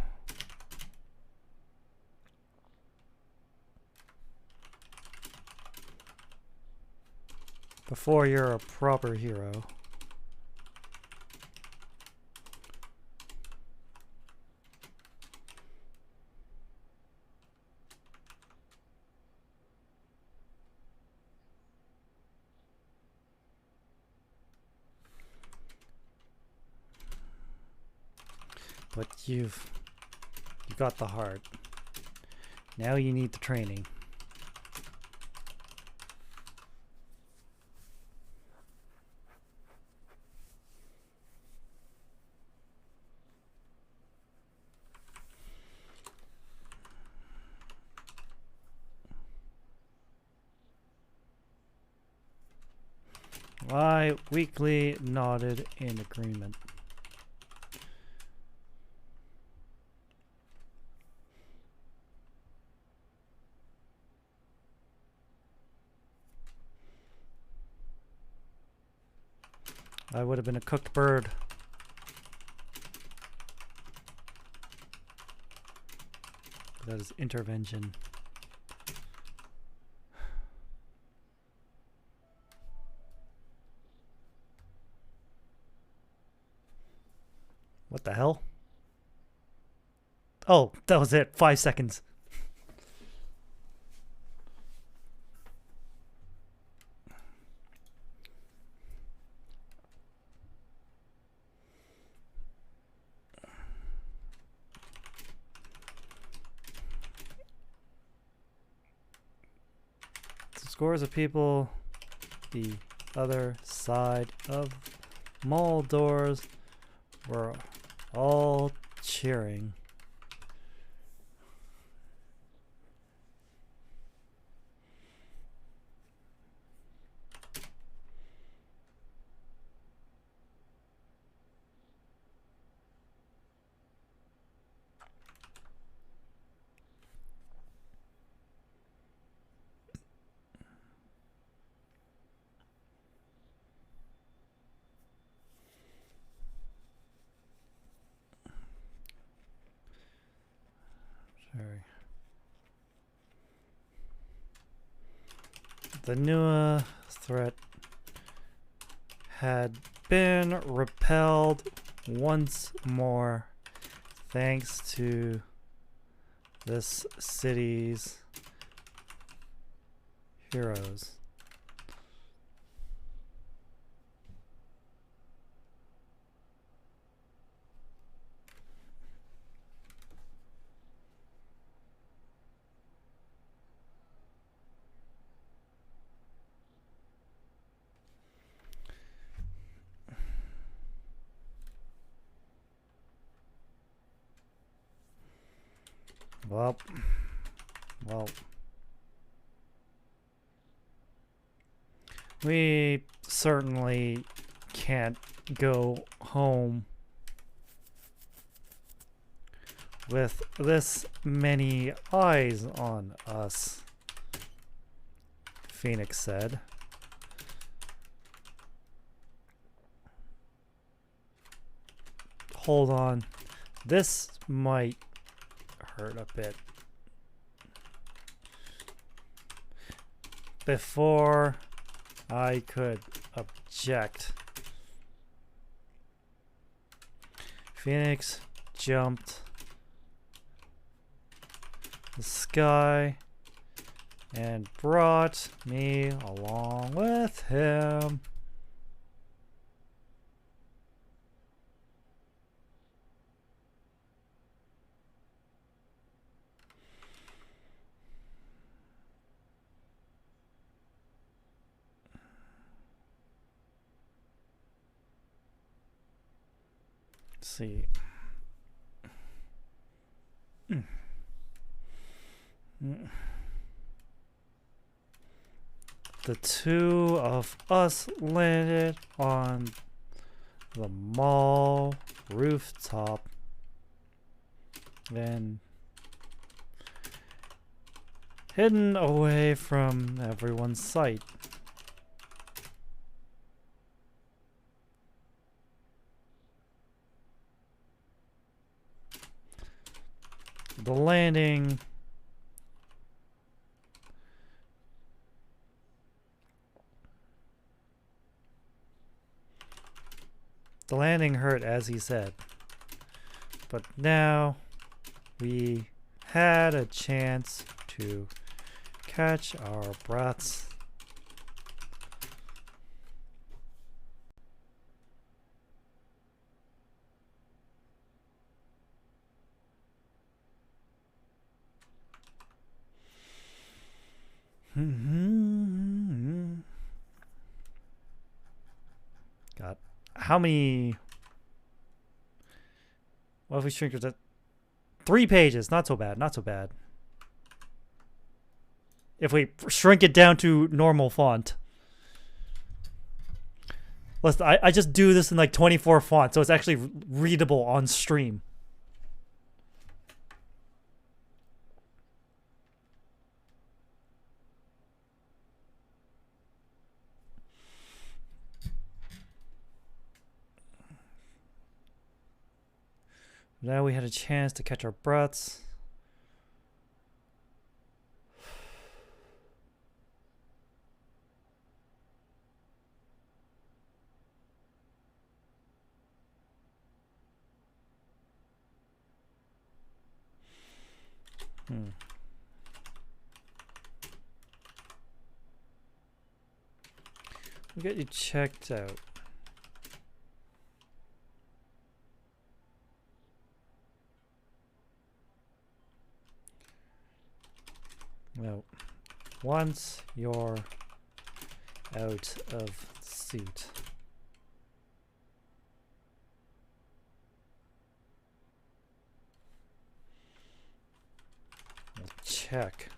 Before you're a proper hero. But you got the heart. Now you need the training. I weakly nodded in agreement. I would have been a cooked bird. That is intervention. What the hell? Oh, that was it. 5 seconds. Scores of people the other side of mall doors were all cheering. Sorry. The new threat had been repelled once more thanks to this city's heroes. Well, we certainly can't go home with this many eyes on us, Phoenix said. Hold on. This might hurt a bit. Before I could object, Phoenix jumped the sky and brought me along with him. Let's see. The two of us landed on the mall rooftop, then hidden away from everyone's sight. The landing hurt, as he said, but now we had a chance to catch our breaths. God, how many? What if we shrink it to 3 pages? Not so bad. Not so bad. If we shrink it down to normal font. Listen, I just do this in like 24 font, so it's actually readable on stream. Now we had a chance to catch our breaths. We'll get you checked out. Well, once you're out of the suit, we'll check.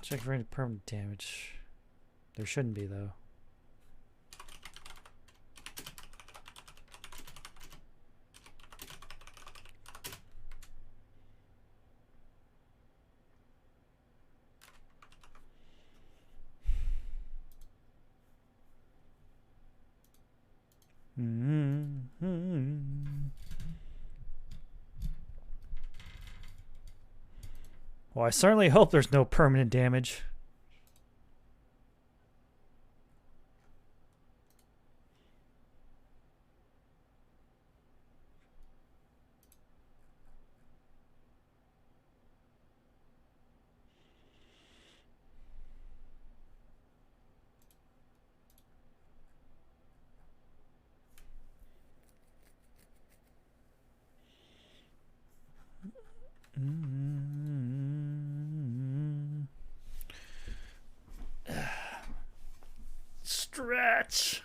Check for any permanent damage. There shouldn't be, though. Well, I certainly hope there's no permanent damage. Stretch. match!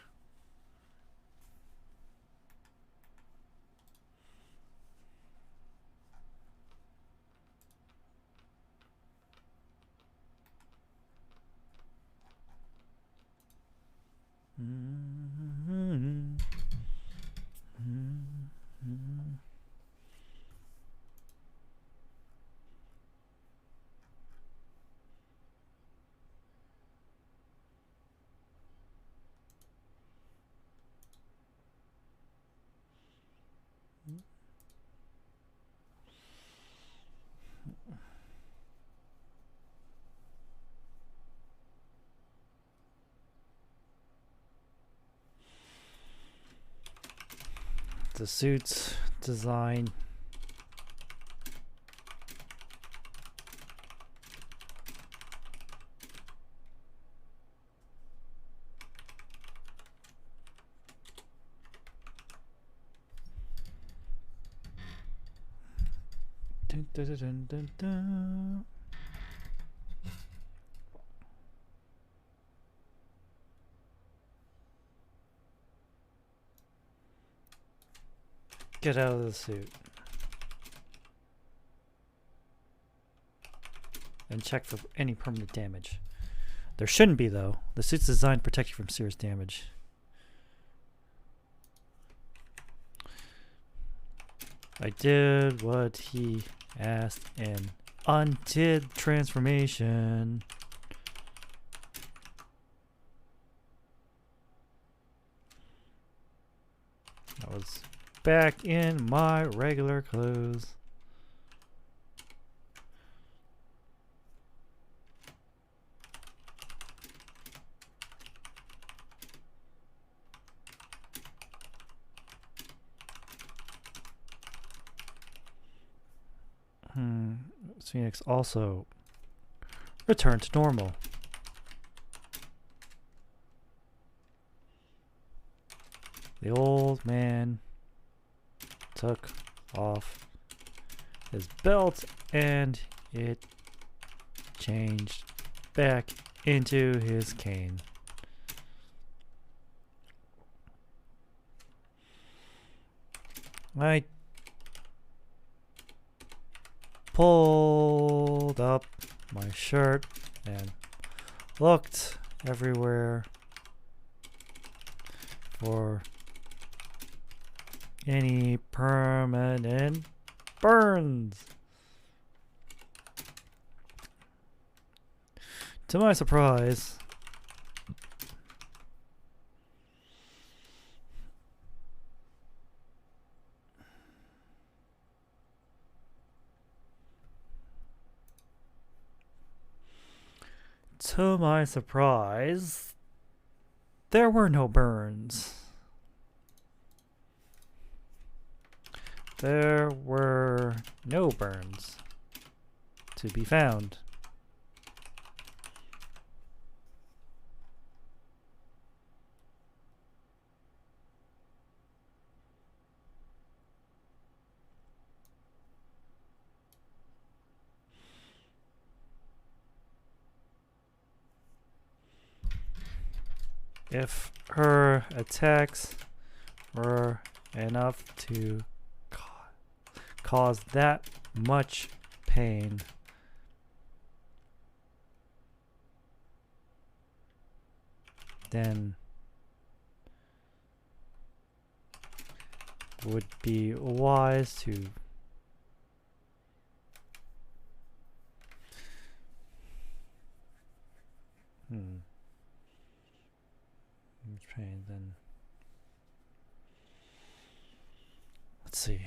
The suit's design. Dun, dun, dun, dun, dun. Get out of the suit. And check for any permanent damage. There shouldn't be, though. The suit's designed to protect you from serious damage. I did what he asked and undid transformation. I was back in my regular clothes. Phoenix also returned to normal. The old man took off his belt and it changed back into his cane. I pulled up my shirt and looked everywhere for any permanent burns. To my surprise, there were no burns. There were no burns to be found. If her attacks were enough to cause that much pain, then would be wise to train then. Let's see.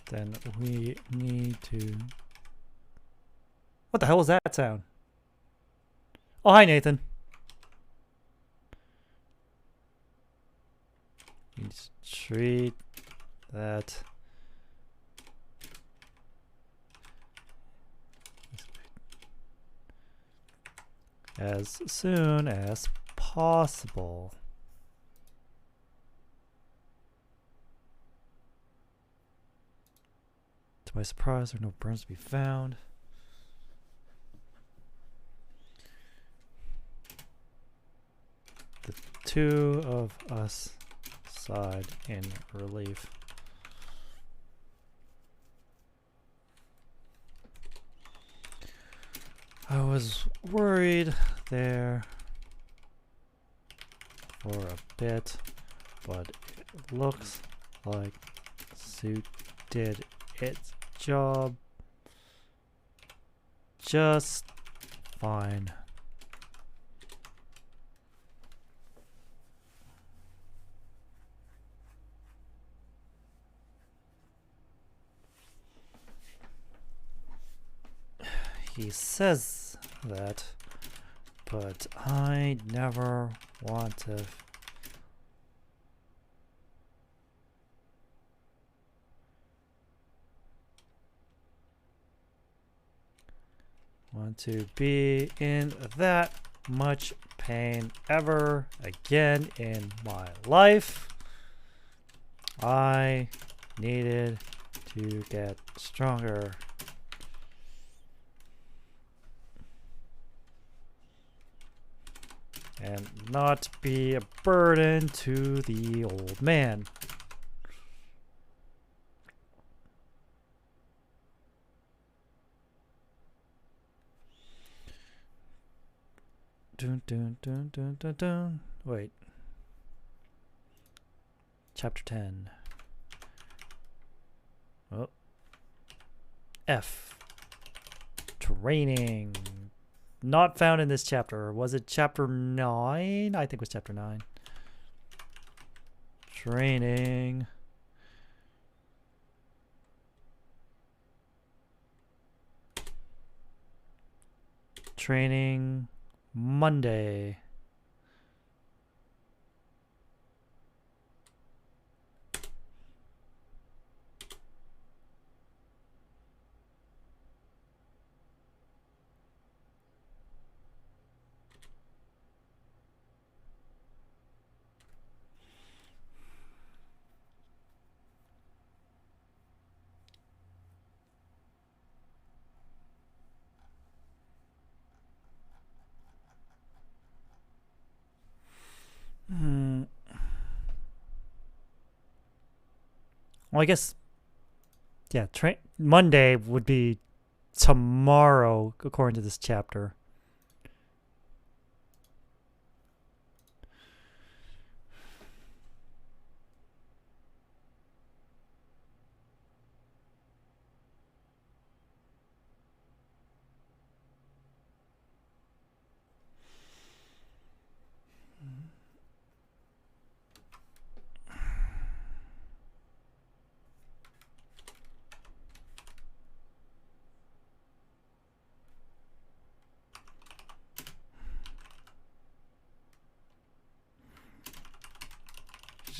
Then we need to... What the hell was that sound? Oh, hi, Nathan. You just treat that as soon as possible. To my surprise, there are no burns to be found. two of us sighed in relief. I was worried there for a bit, but it looks like suit did its job just fine. He says that, but I never want to be in that much pain ever again in my life. I needed to get stronger. And not be a burden to the old man. Dun, dun, dun, dun, dun, dun. Wait. Chapter 10. Oh. F. Training. Not found in this chapter. Was it chapter 9? I think it was chapter 9. Training. Training Monday. Well, I guess, yeah, Monday would be tomorrow, according to this chapter.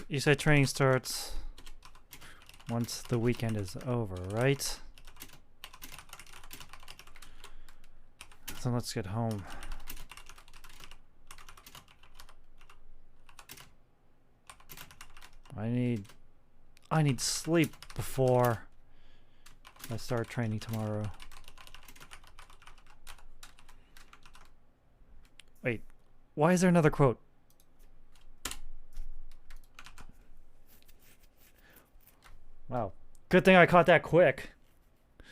You said training starts once the weekend is over, right? So let's get home. I need sleep before I start training tomorrow. Wait, why is there another quote? Wow. Good thing I caught that quick. You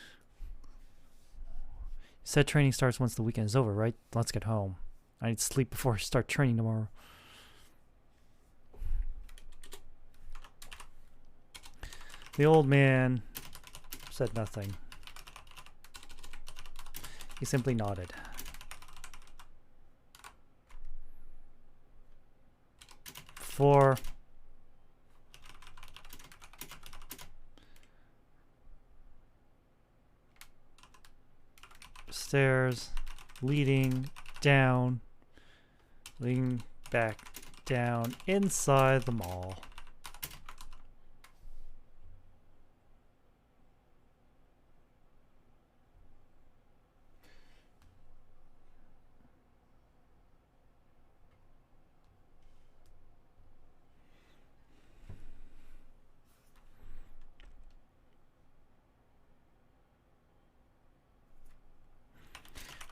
said training starts once the weekend is over, right? Let's get home. I need sleep before I start training tomorrow. The old man said nothing. He simply nodded. Four. Stairs leading back down inside the mall.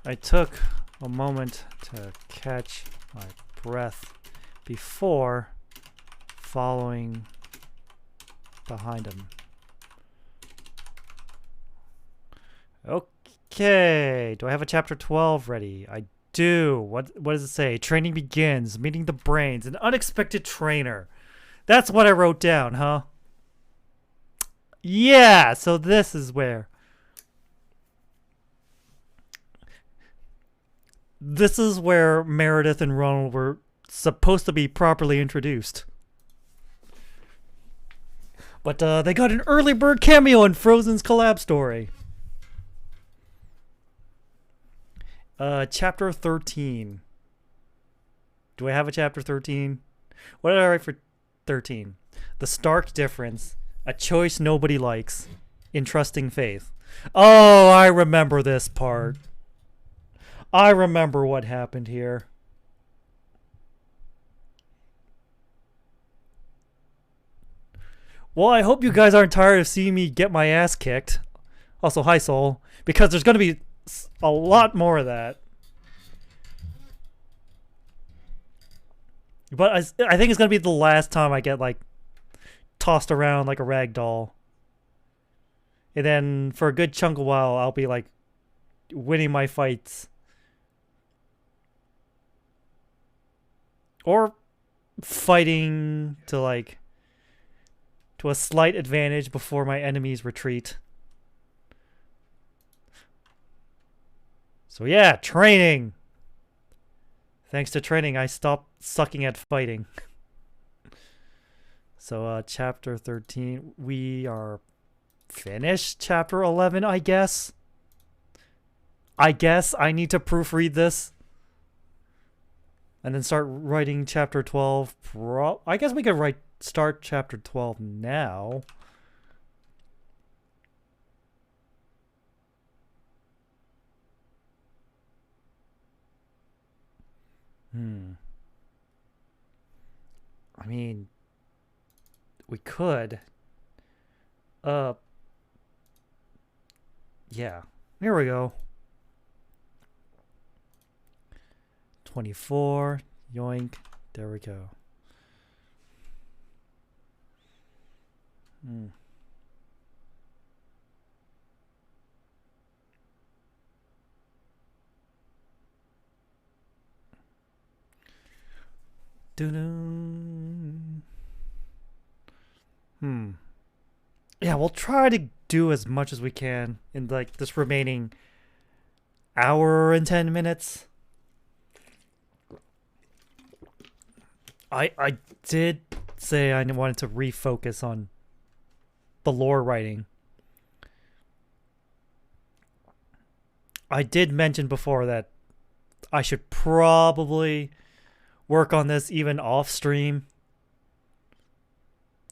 I took a moment to catch my breath before following behind him. Okay, do I have a chapter 12 ready? I do. What does it say? Training begins, meeting the brains, an unexpected trainer. That's what I wrote down, huh? Yeah, so this is where. This is where Meredith and Ronald were supposed to be properly introduced. But they got an early bird cameo in Frozen's collab story. Chapter 13. Do I have a chapter 13? What did I write for 13? The stark difference. A choice nobody likes. Entrusting faith. Oh, I remember this part. I remember what happened here. Well, I hope you guys aren't tired of seeing me get my ass kicked. Also, hi, Soul. Because there's going to be a lot more of that. But I think it's going to be the last time I get, like, tossed around like a rag doll. And then for a good chunk of a while, I'll be, like, winning my fights. Or fighting to, like, to a slight advantage before my enemies retreat. So yeah, training. Thanks to training, I stopped sucking at fighting. So chapter 13, we are finished. Chapter 11, I guess. I need to proofread this. And then start writing chapter 12. I guess we could start chapter 12 now. I mean, we could. Yeah. Here we go. 24. Yoink. There we go. Yeah, we'll try to do as much as we can in like this remaining hour and 10 minutes. I did say I wanted to refocus on the lore writing. I did mention before that I should probably work on this even off stream.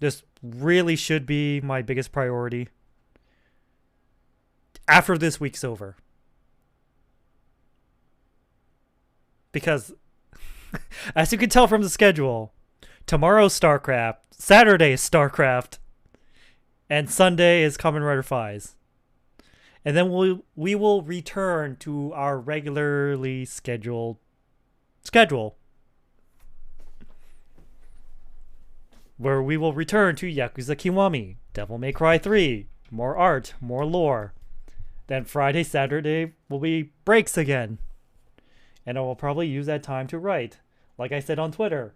This really should be my biggest priority after this week's over. Because, as you can tell from the schedule, tomorrow's StarCraft, Saturday is StarCraft, and Sunday is Kamen Rider Faiz. And then we will return to our regularly scheduled schedule, where we will return to Yakuza Kiwami, Devil May Cry 3, more art, more lore. Then Friday, Saturday will be breaks again. And I will probably use that time to write. Like I said on Twitter,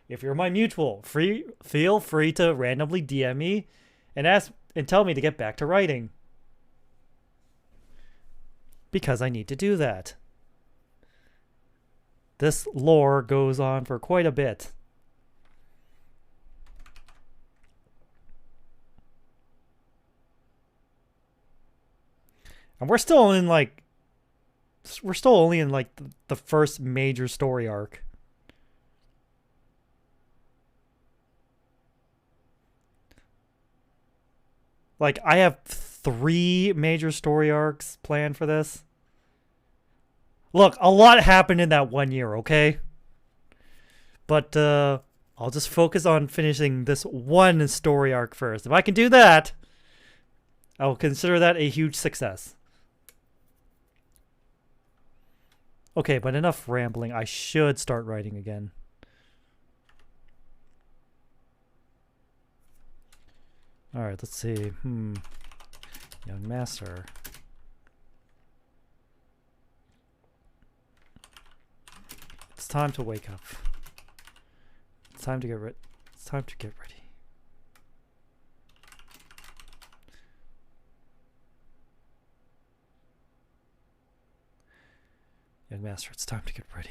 if you're my mutual, feel free to randomly DM me and ask and tell me to get back to writing. Because I need to do that. This lore goes on for quite a bit. And we're still only in the first major story arc. Like, I have 3 major story arcs planned for this. Look, a lot happened in that 1 year, okay? But I'll just focus on finishing this one story arc first. If I can do that, I will consider that a huge success. Okay, but enough rambling. I should start writing again. Alright, let's see. Young master. It's time to wake up. It's time to get ready. It's time to get ready. Young master, it's time to get ready.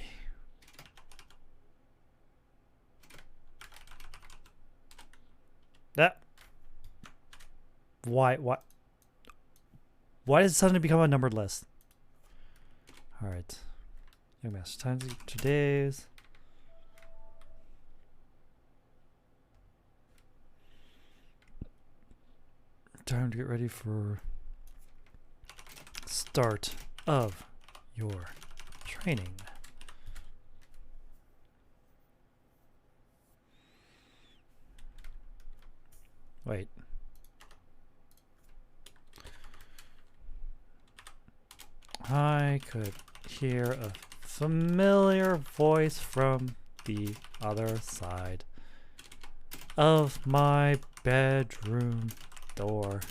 That. Why does it suddenly become a numbered list? Alright. Young master, time to today's. Time to get ready for start of your training. Wait. I could hear a familiar voice from the other side of my bedroom door.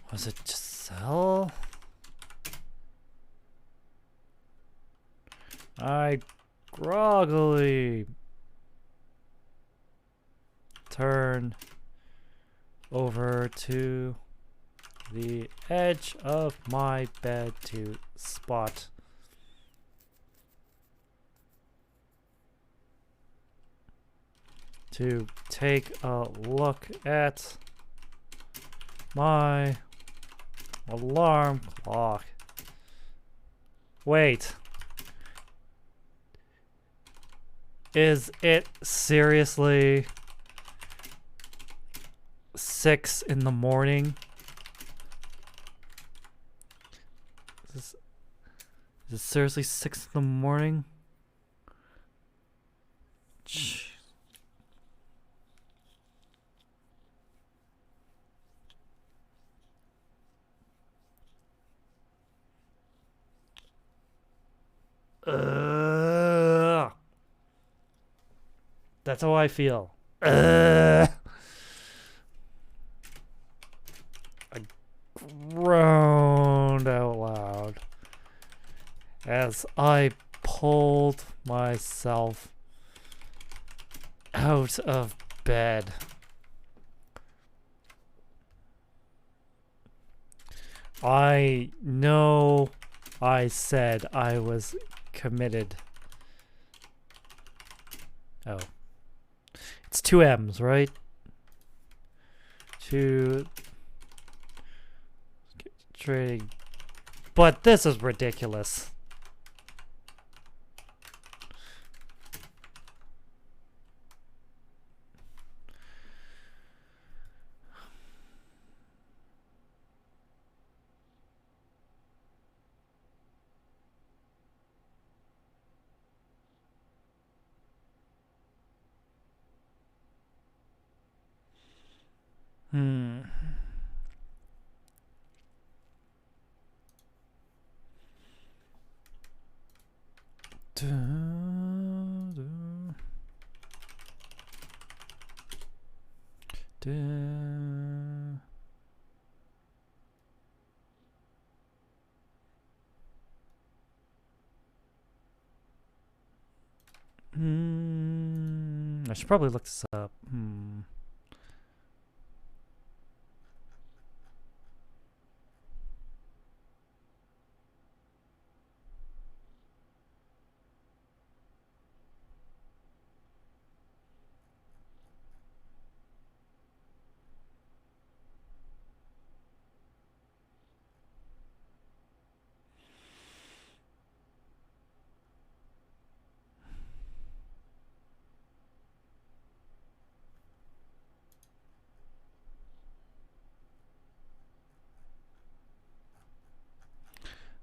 Was it Giselle? I groggily turn over to the edge of my bed to spot to take a look at my alarm clock. Wait. Is it seriously 6 in the morning? Is it seriously 6 in the morning? Jeez. That's how I feel. I groaned out loud as I pulled myself out of bed. I know I said I was committed. Oh. It's 2 M's, right? To trading. But this is ridiculous. I should probably look this up.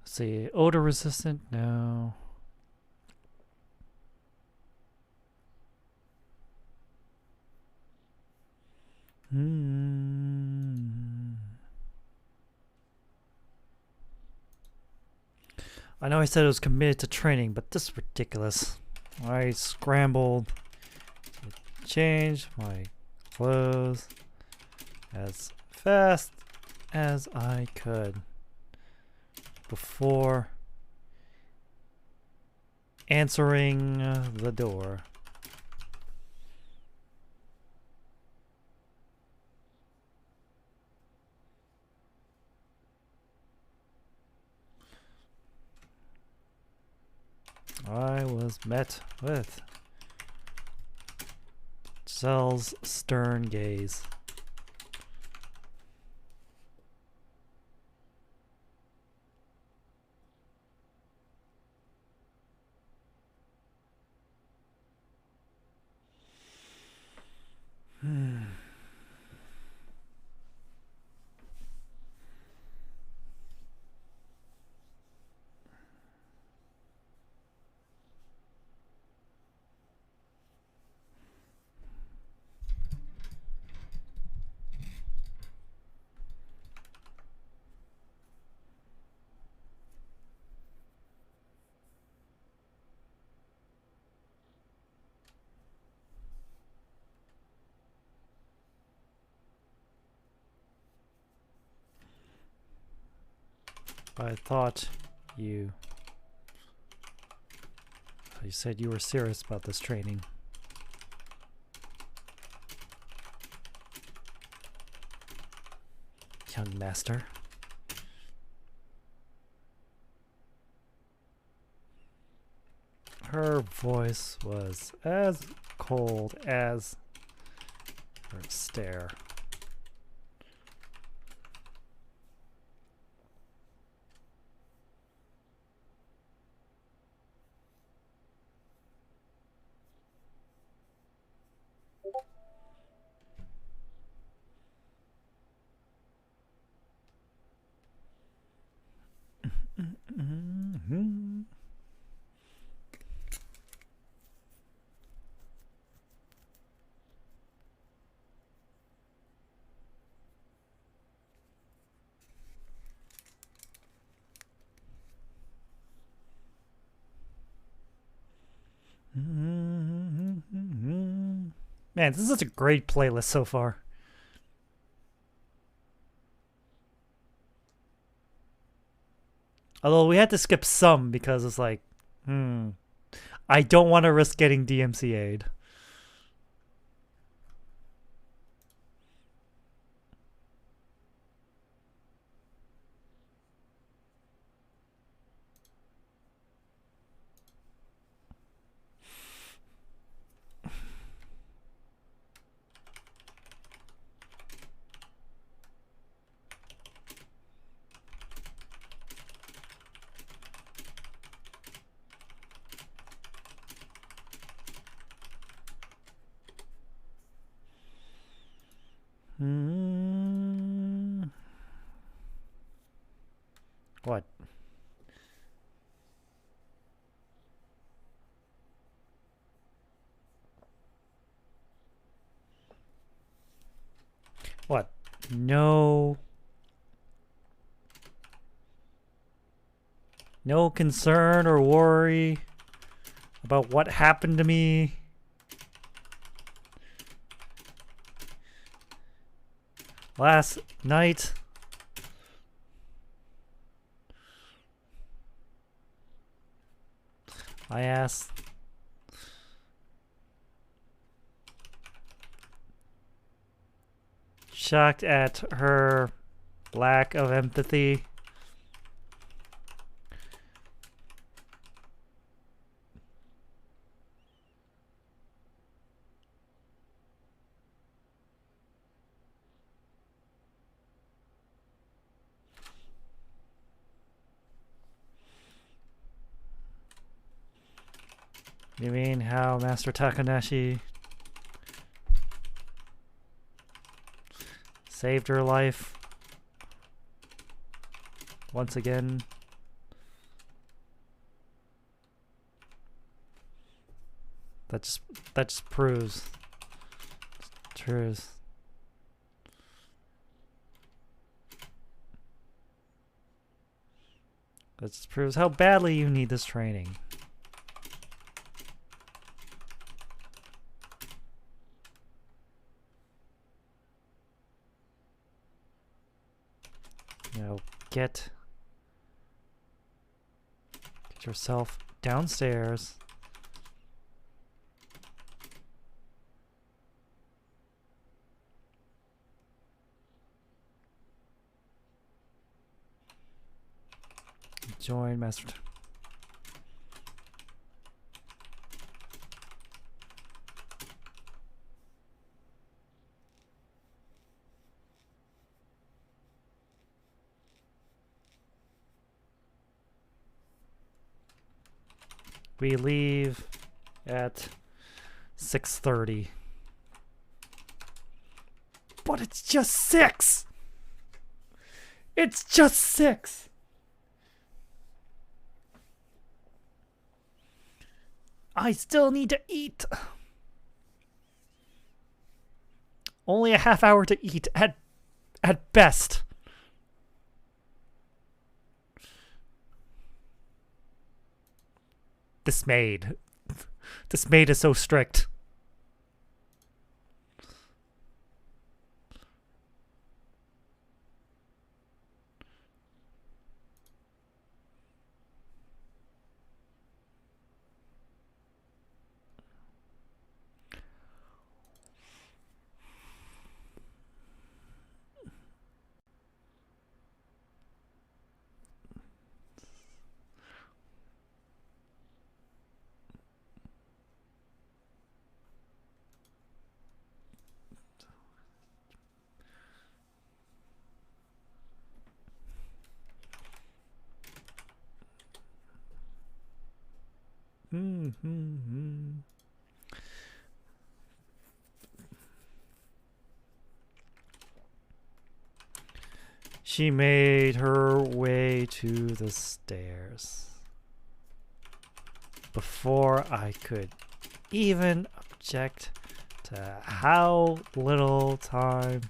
Let's see, odor resistant? No. I know I said it was committed to training, but this is ridiculous. I scrambled to change my clothes as fast as I could before answering the door. I was met with Gisele's stern gaze. I thought you said you were serious about this training. Young master. Her voice was as cold as her stare. Man, this is such a great playlist so far. Although we had to skip some because it's like, I don't want to risk getting DMCA'd. What? What? No concern or worry about what happened to me. Last night. I asked. Shocked at her lack of empathy. You mean how Master Takanashi saved her life once again? That just proves truth. That just proves how badly you need this training. Get yourself downstairs. Join master. We leave at 6:30. But it's just 6! It's just 6! I still need to eat. Only a half hour to eat at best. This maid is so strict. She made her way to the stairs before I could even object to how little time.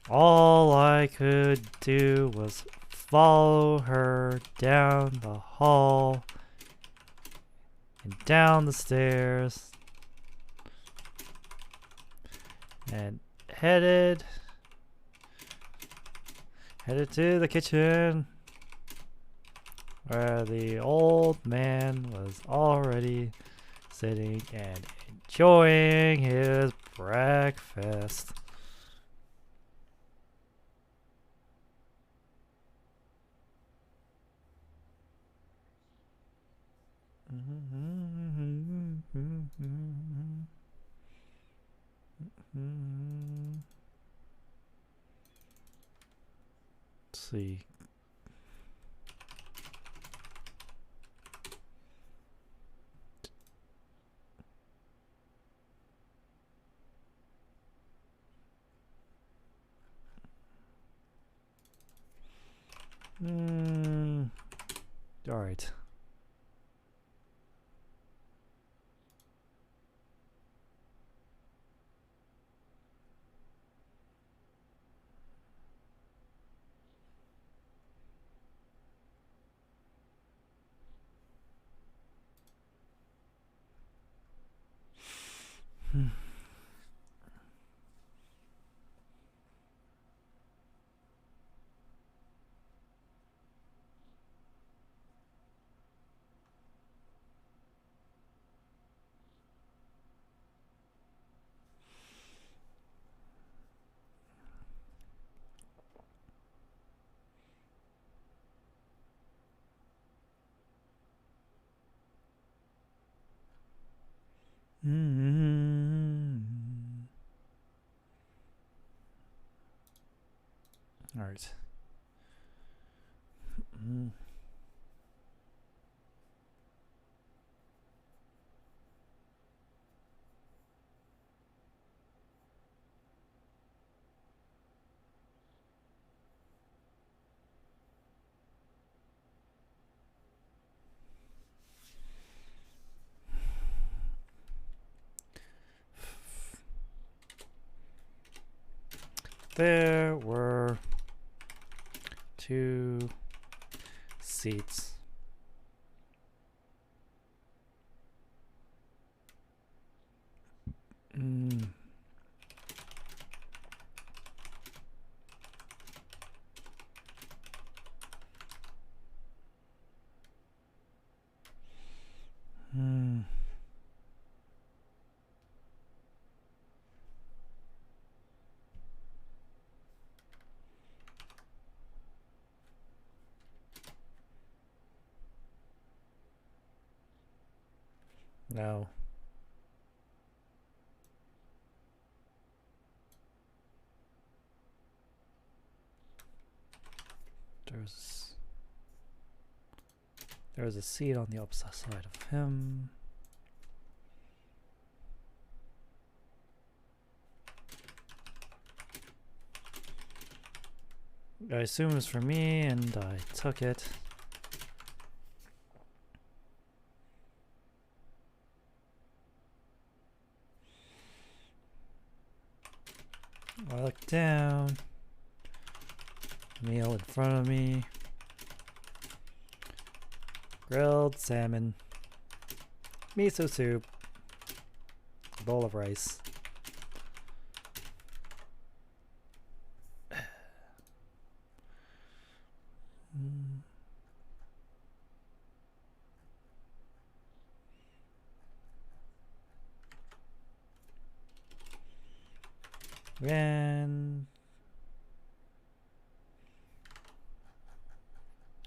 All I could do was follow her down the hall and down the stairs and headed to the kitchen where the old man was already sitting and enjoying his breakfast. Let's see. All right. All right. There were 2 seats. No. There's a seat on the opposite side of him. I assume it was for me, and I took it. I look down. Meal in front of me. Grilled salmon. Miso soup. Bowl of rice. And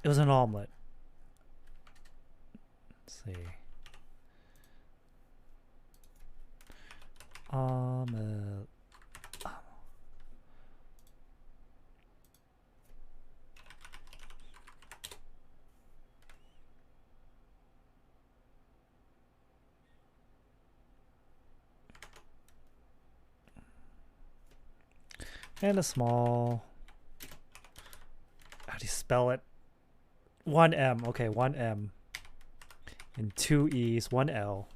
it was an omelet. Let's see. Omelet. And a small. How do you spell it? 1 M. Okay, 1 M. And 2 E's, 1 L.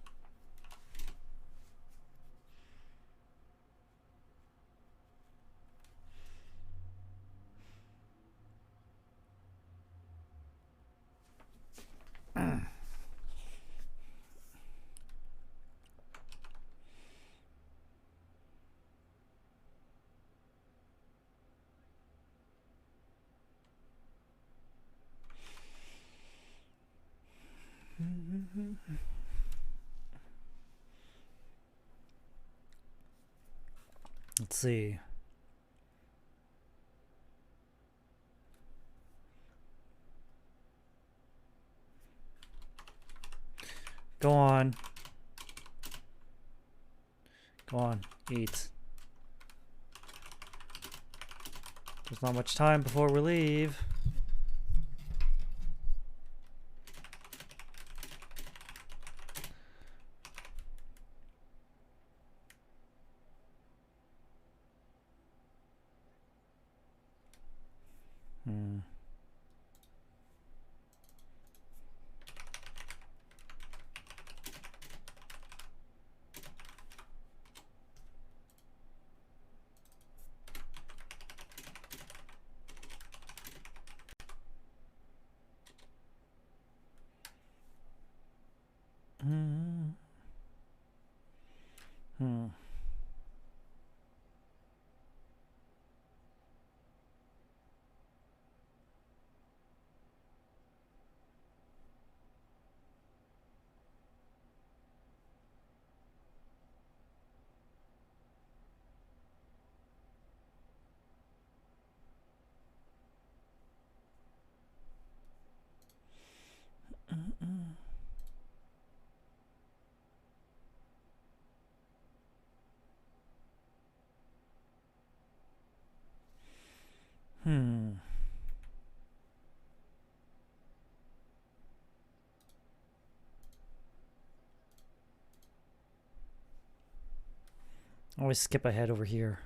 Let's see. Go on. Go on, eat. There's not much time before we leave. Always skip ahead over here.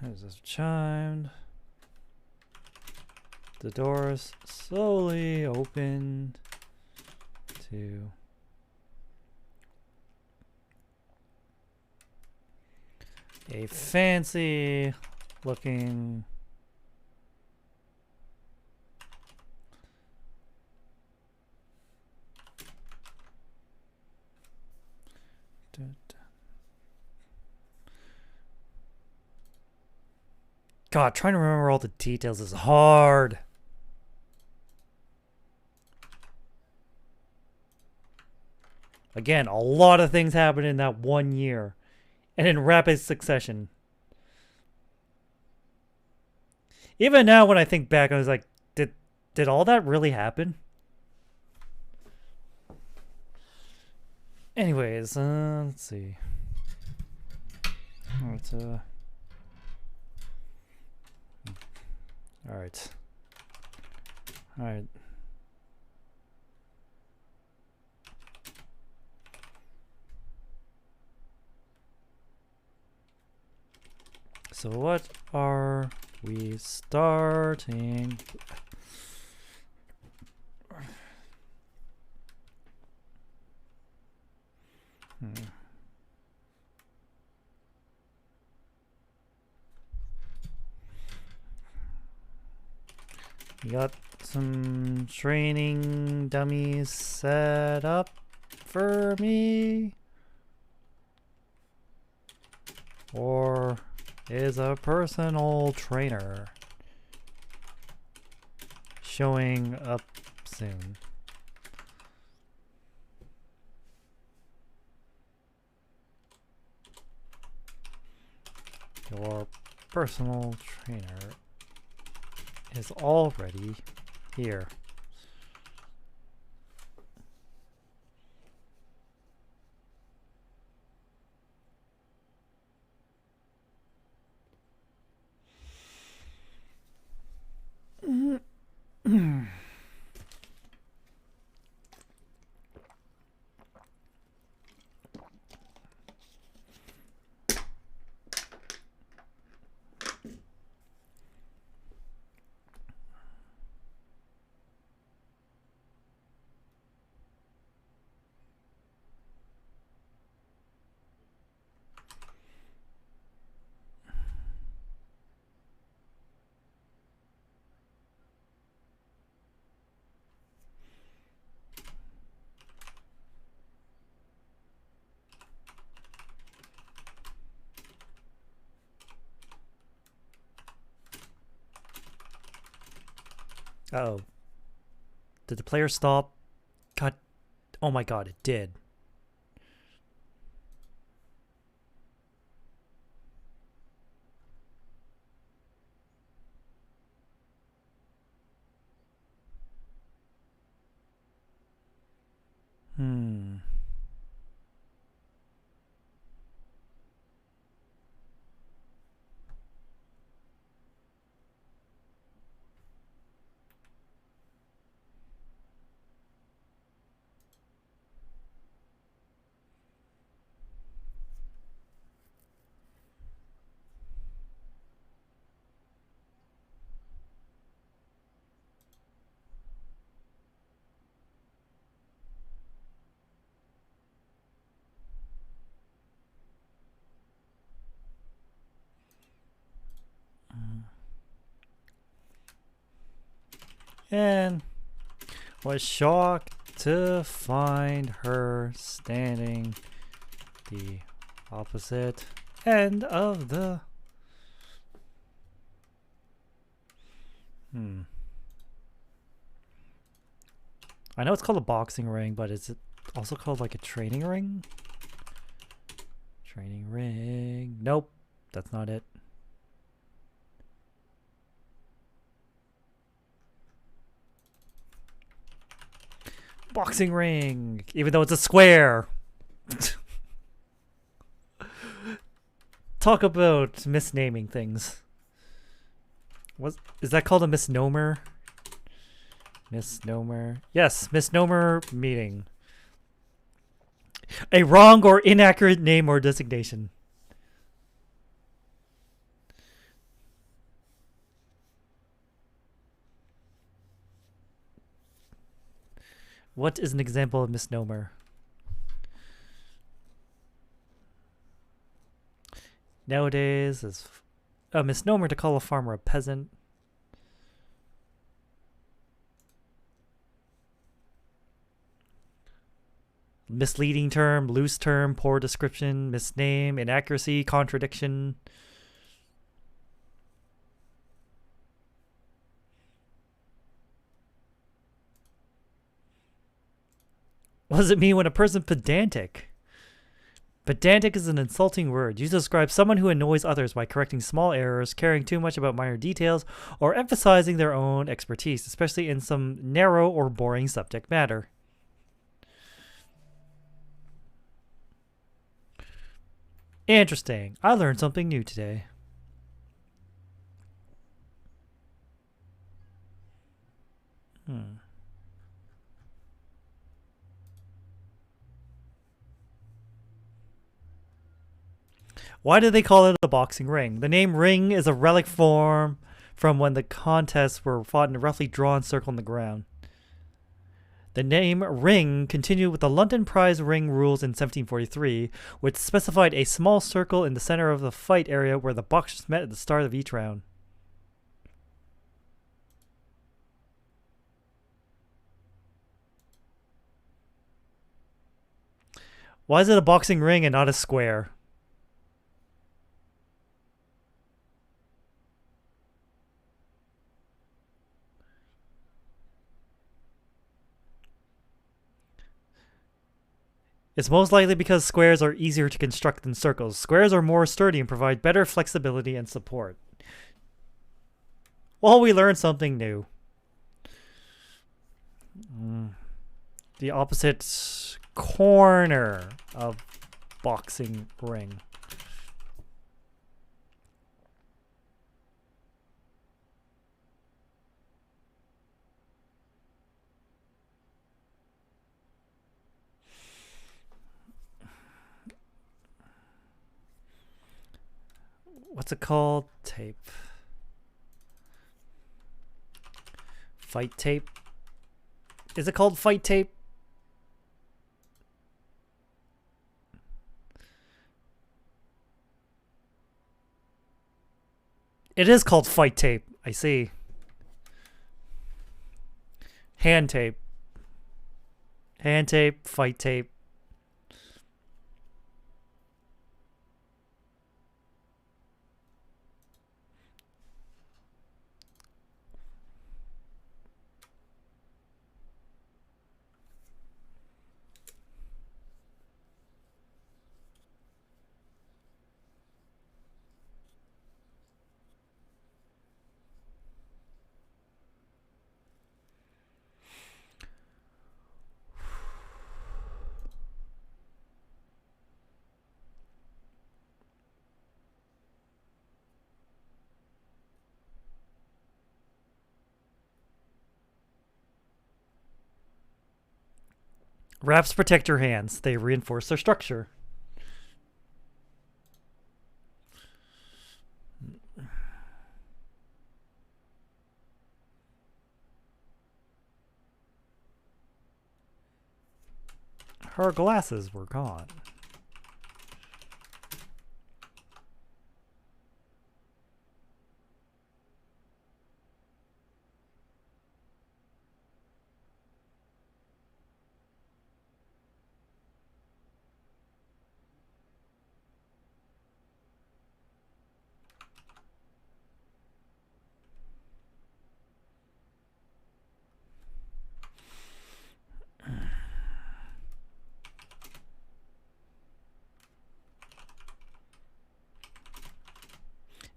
As it's chimed, the doors slowly opened to a fancy looking God, trying to remember all the details is hard. Again, a lot of things happened in that 1 year. And in rapid succession. Even now when I think back, I was like, did all that really happen? Anyways, let's see. Let's, Alright. Alright. So what are we starting? We got some training dummies set up for me. Or is a personal trainer showing up soon? Your personal trainer is already here. Uh-oh. Did the player stop? God. Oh my god, it did. And was shocked to find her standing the opposite end of the I know it's called a boxing ring, but is it also called like a training ring? Training ring. Nope, that's not it. Boxing ring, even though it's a square. Talk about misnaming things. What is that called? A misnomer? Misnomer. Yes, misnomer meaning. A wrong or inaccurate name or designation. What is an example of misnomer? Nowadays, is a misnomer to call a farmer a peasant. Misleading term, loose term, poor description, misname, inaccuracy, contradiction. What does it mean when a person pedantic? Pedantic is an insulting word used to describe someone who annoys others by correcting small errors, caring too much about minor details, or emphasizing their own expertise, especially in some narrow or boring subject matter. Interesting. I learned something new today. Why do they call it a boxing ring? The name ring is a relic form from when the contests were fought in a roughly drawn circle on the ground. The name ring continued with the London Prize Ring rules in 1743, which specified a small circle in the center of the fight area where the boxers met at the start of each round. Why is it a boxing ring and not a square? It's most likely because squares are easier to construct than circles. Squares are more sturdy and provide better flexibility and support. Well, we learned something new. The opposite corner of boxing ring. What's it called? Tape. Fight tape. Is it called fight tape? It is called fight tape. I see. Hand tape. Hand tape, fight tape. Wraps protect your hands. They reinforce their structure. Her glasses were gone.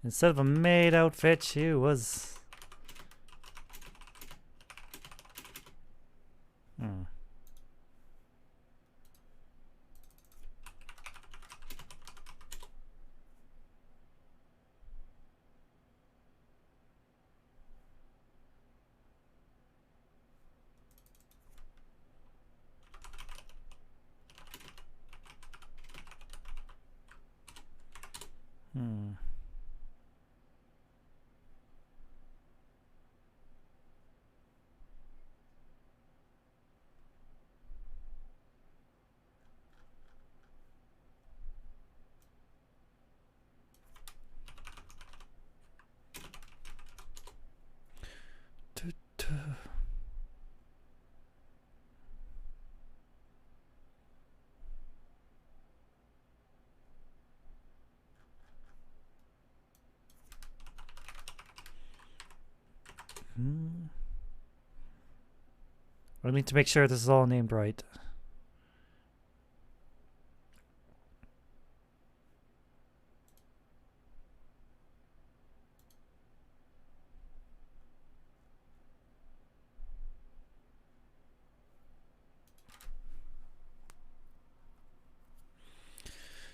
Instead of a maid outfit, she was... I need to make sure this is all named right.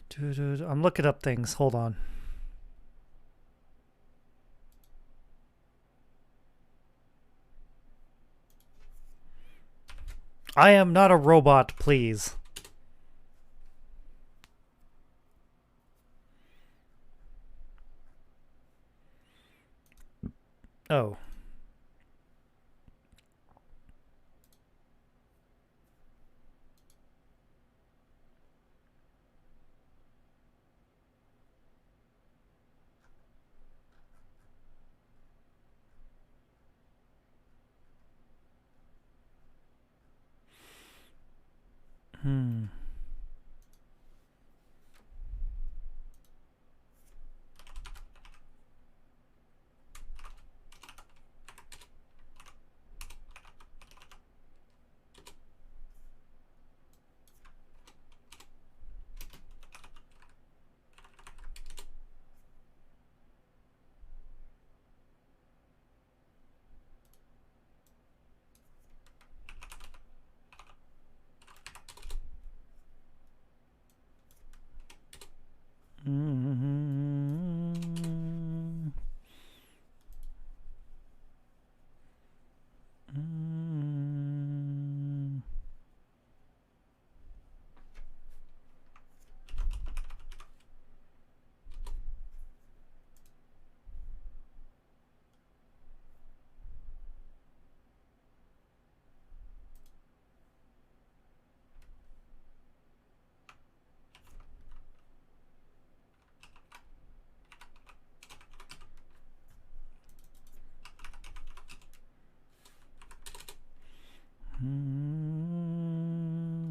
Dude, I'm looking up things. Hold on. I am not a robot, please. Oh.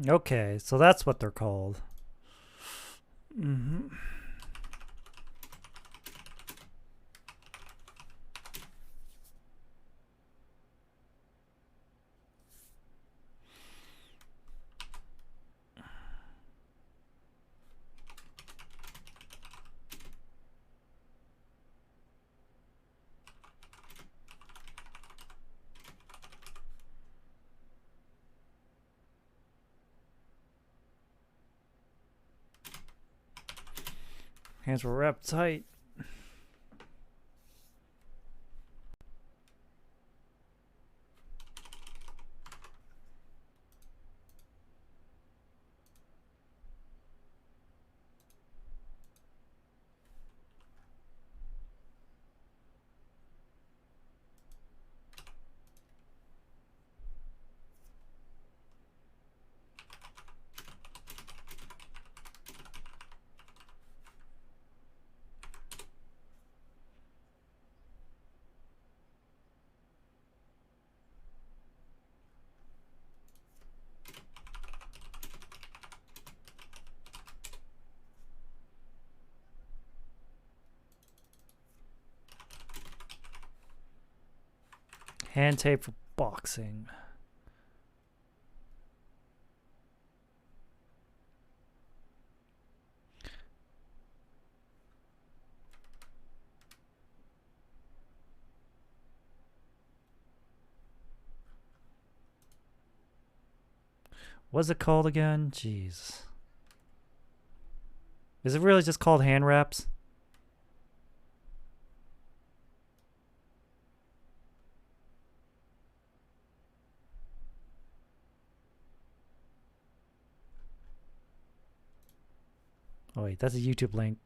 Okay, so that's what they're called. Hands were wrapped tight. Hand tape for boxing. What's it called again? Jeez. Is it really just called hand wraps? Oh wait, that's a YouTube link.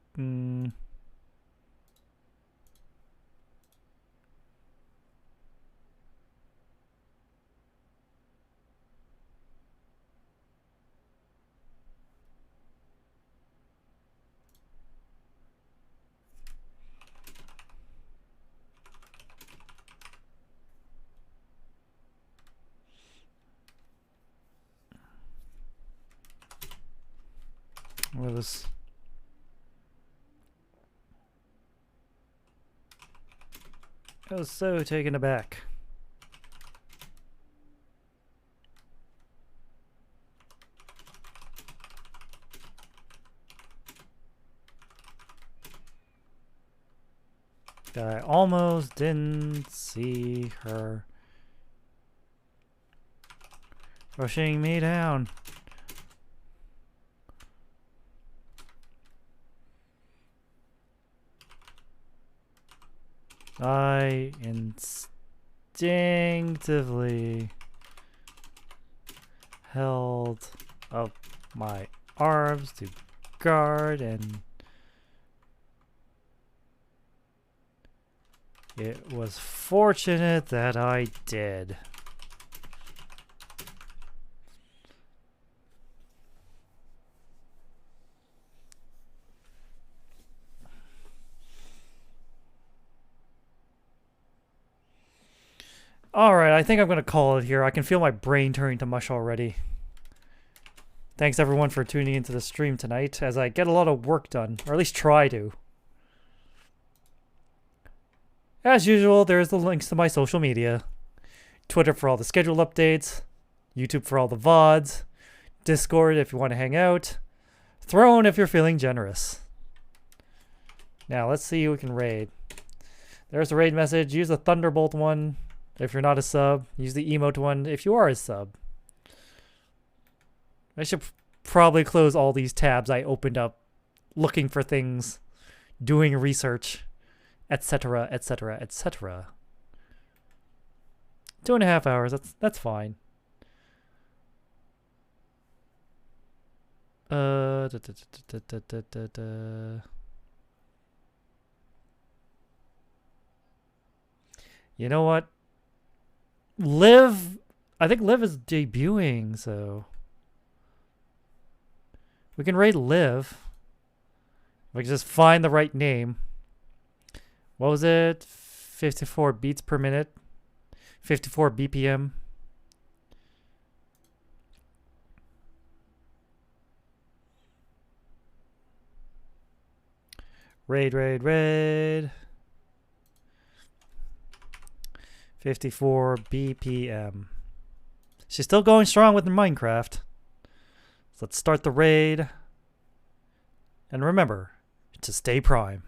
What was... I was so taken aback. I almost didn't see her pushing me down. I instinctively held up my arms to guard, and it was fortunate that I did. Alright, I think I'm going to call it here. I can feel my brain turning to mush already. Thanks everyone for tuning into the stream tonight as I get a lot of work done, or at least try to. As usual, there's the links to my social media. Twitter for all the schedule updates, YouTube for all the VODs, Discord if you want to hang out, Throne if you're feeling generous. Now let's see who we can raid. There's the raid message. Use the Thunderbolt one if you're not a sub. Use the emote one if you are a sub. I should probably close all these tabs I opened up looking for things, doing research, etc., etc., etc. 2.5 hours, that's fine. You know what? Liv, I think Liv is debuting, so we can raid Liv. We can just find the right name. What was it? 54 beats per minute. 54 BPM. Raid. 54 BPM. She's still going strong with the Minecraft. So let's start the raid. And remember to stay prime.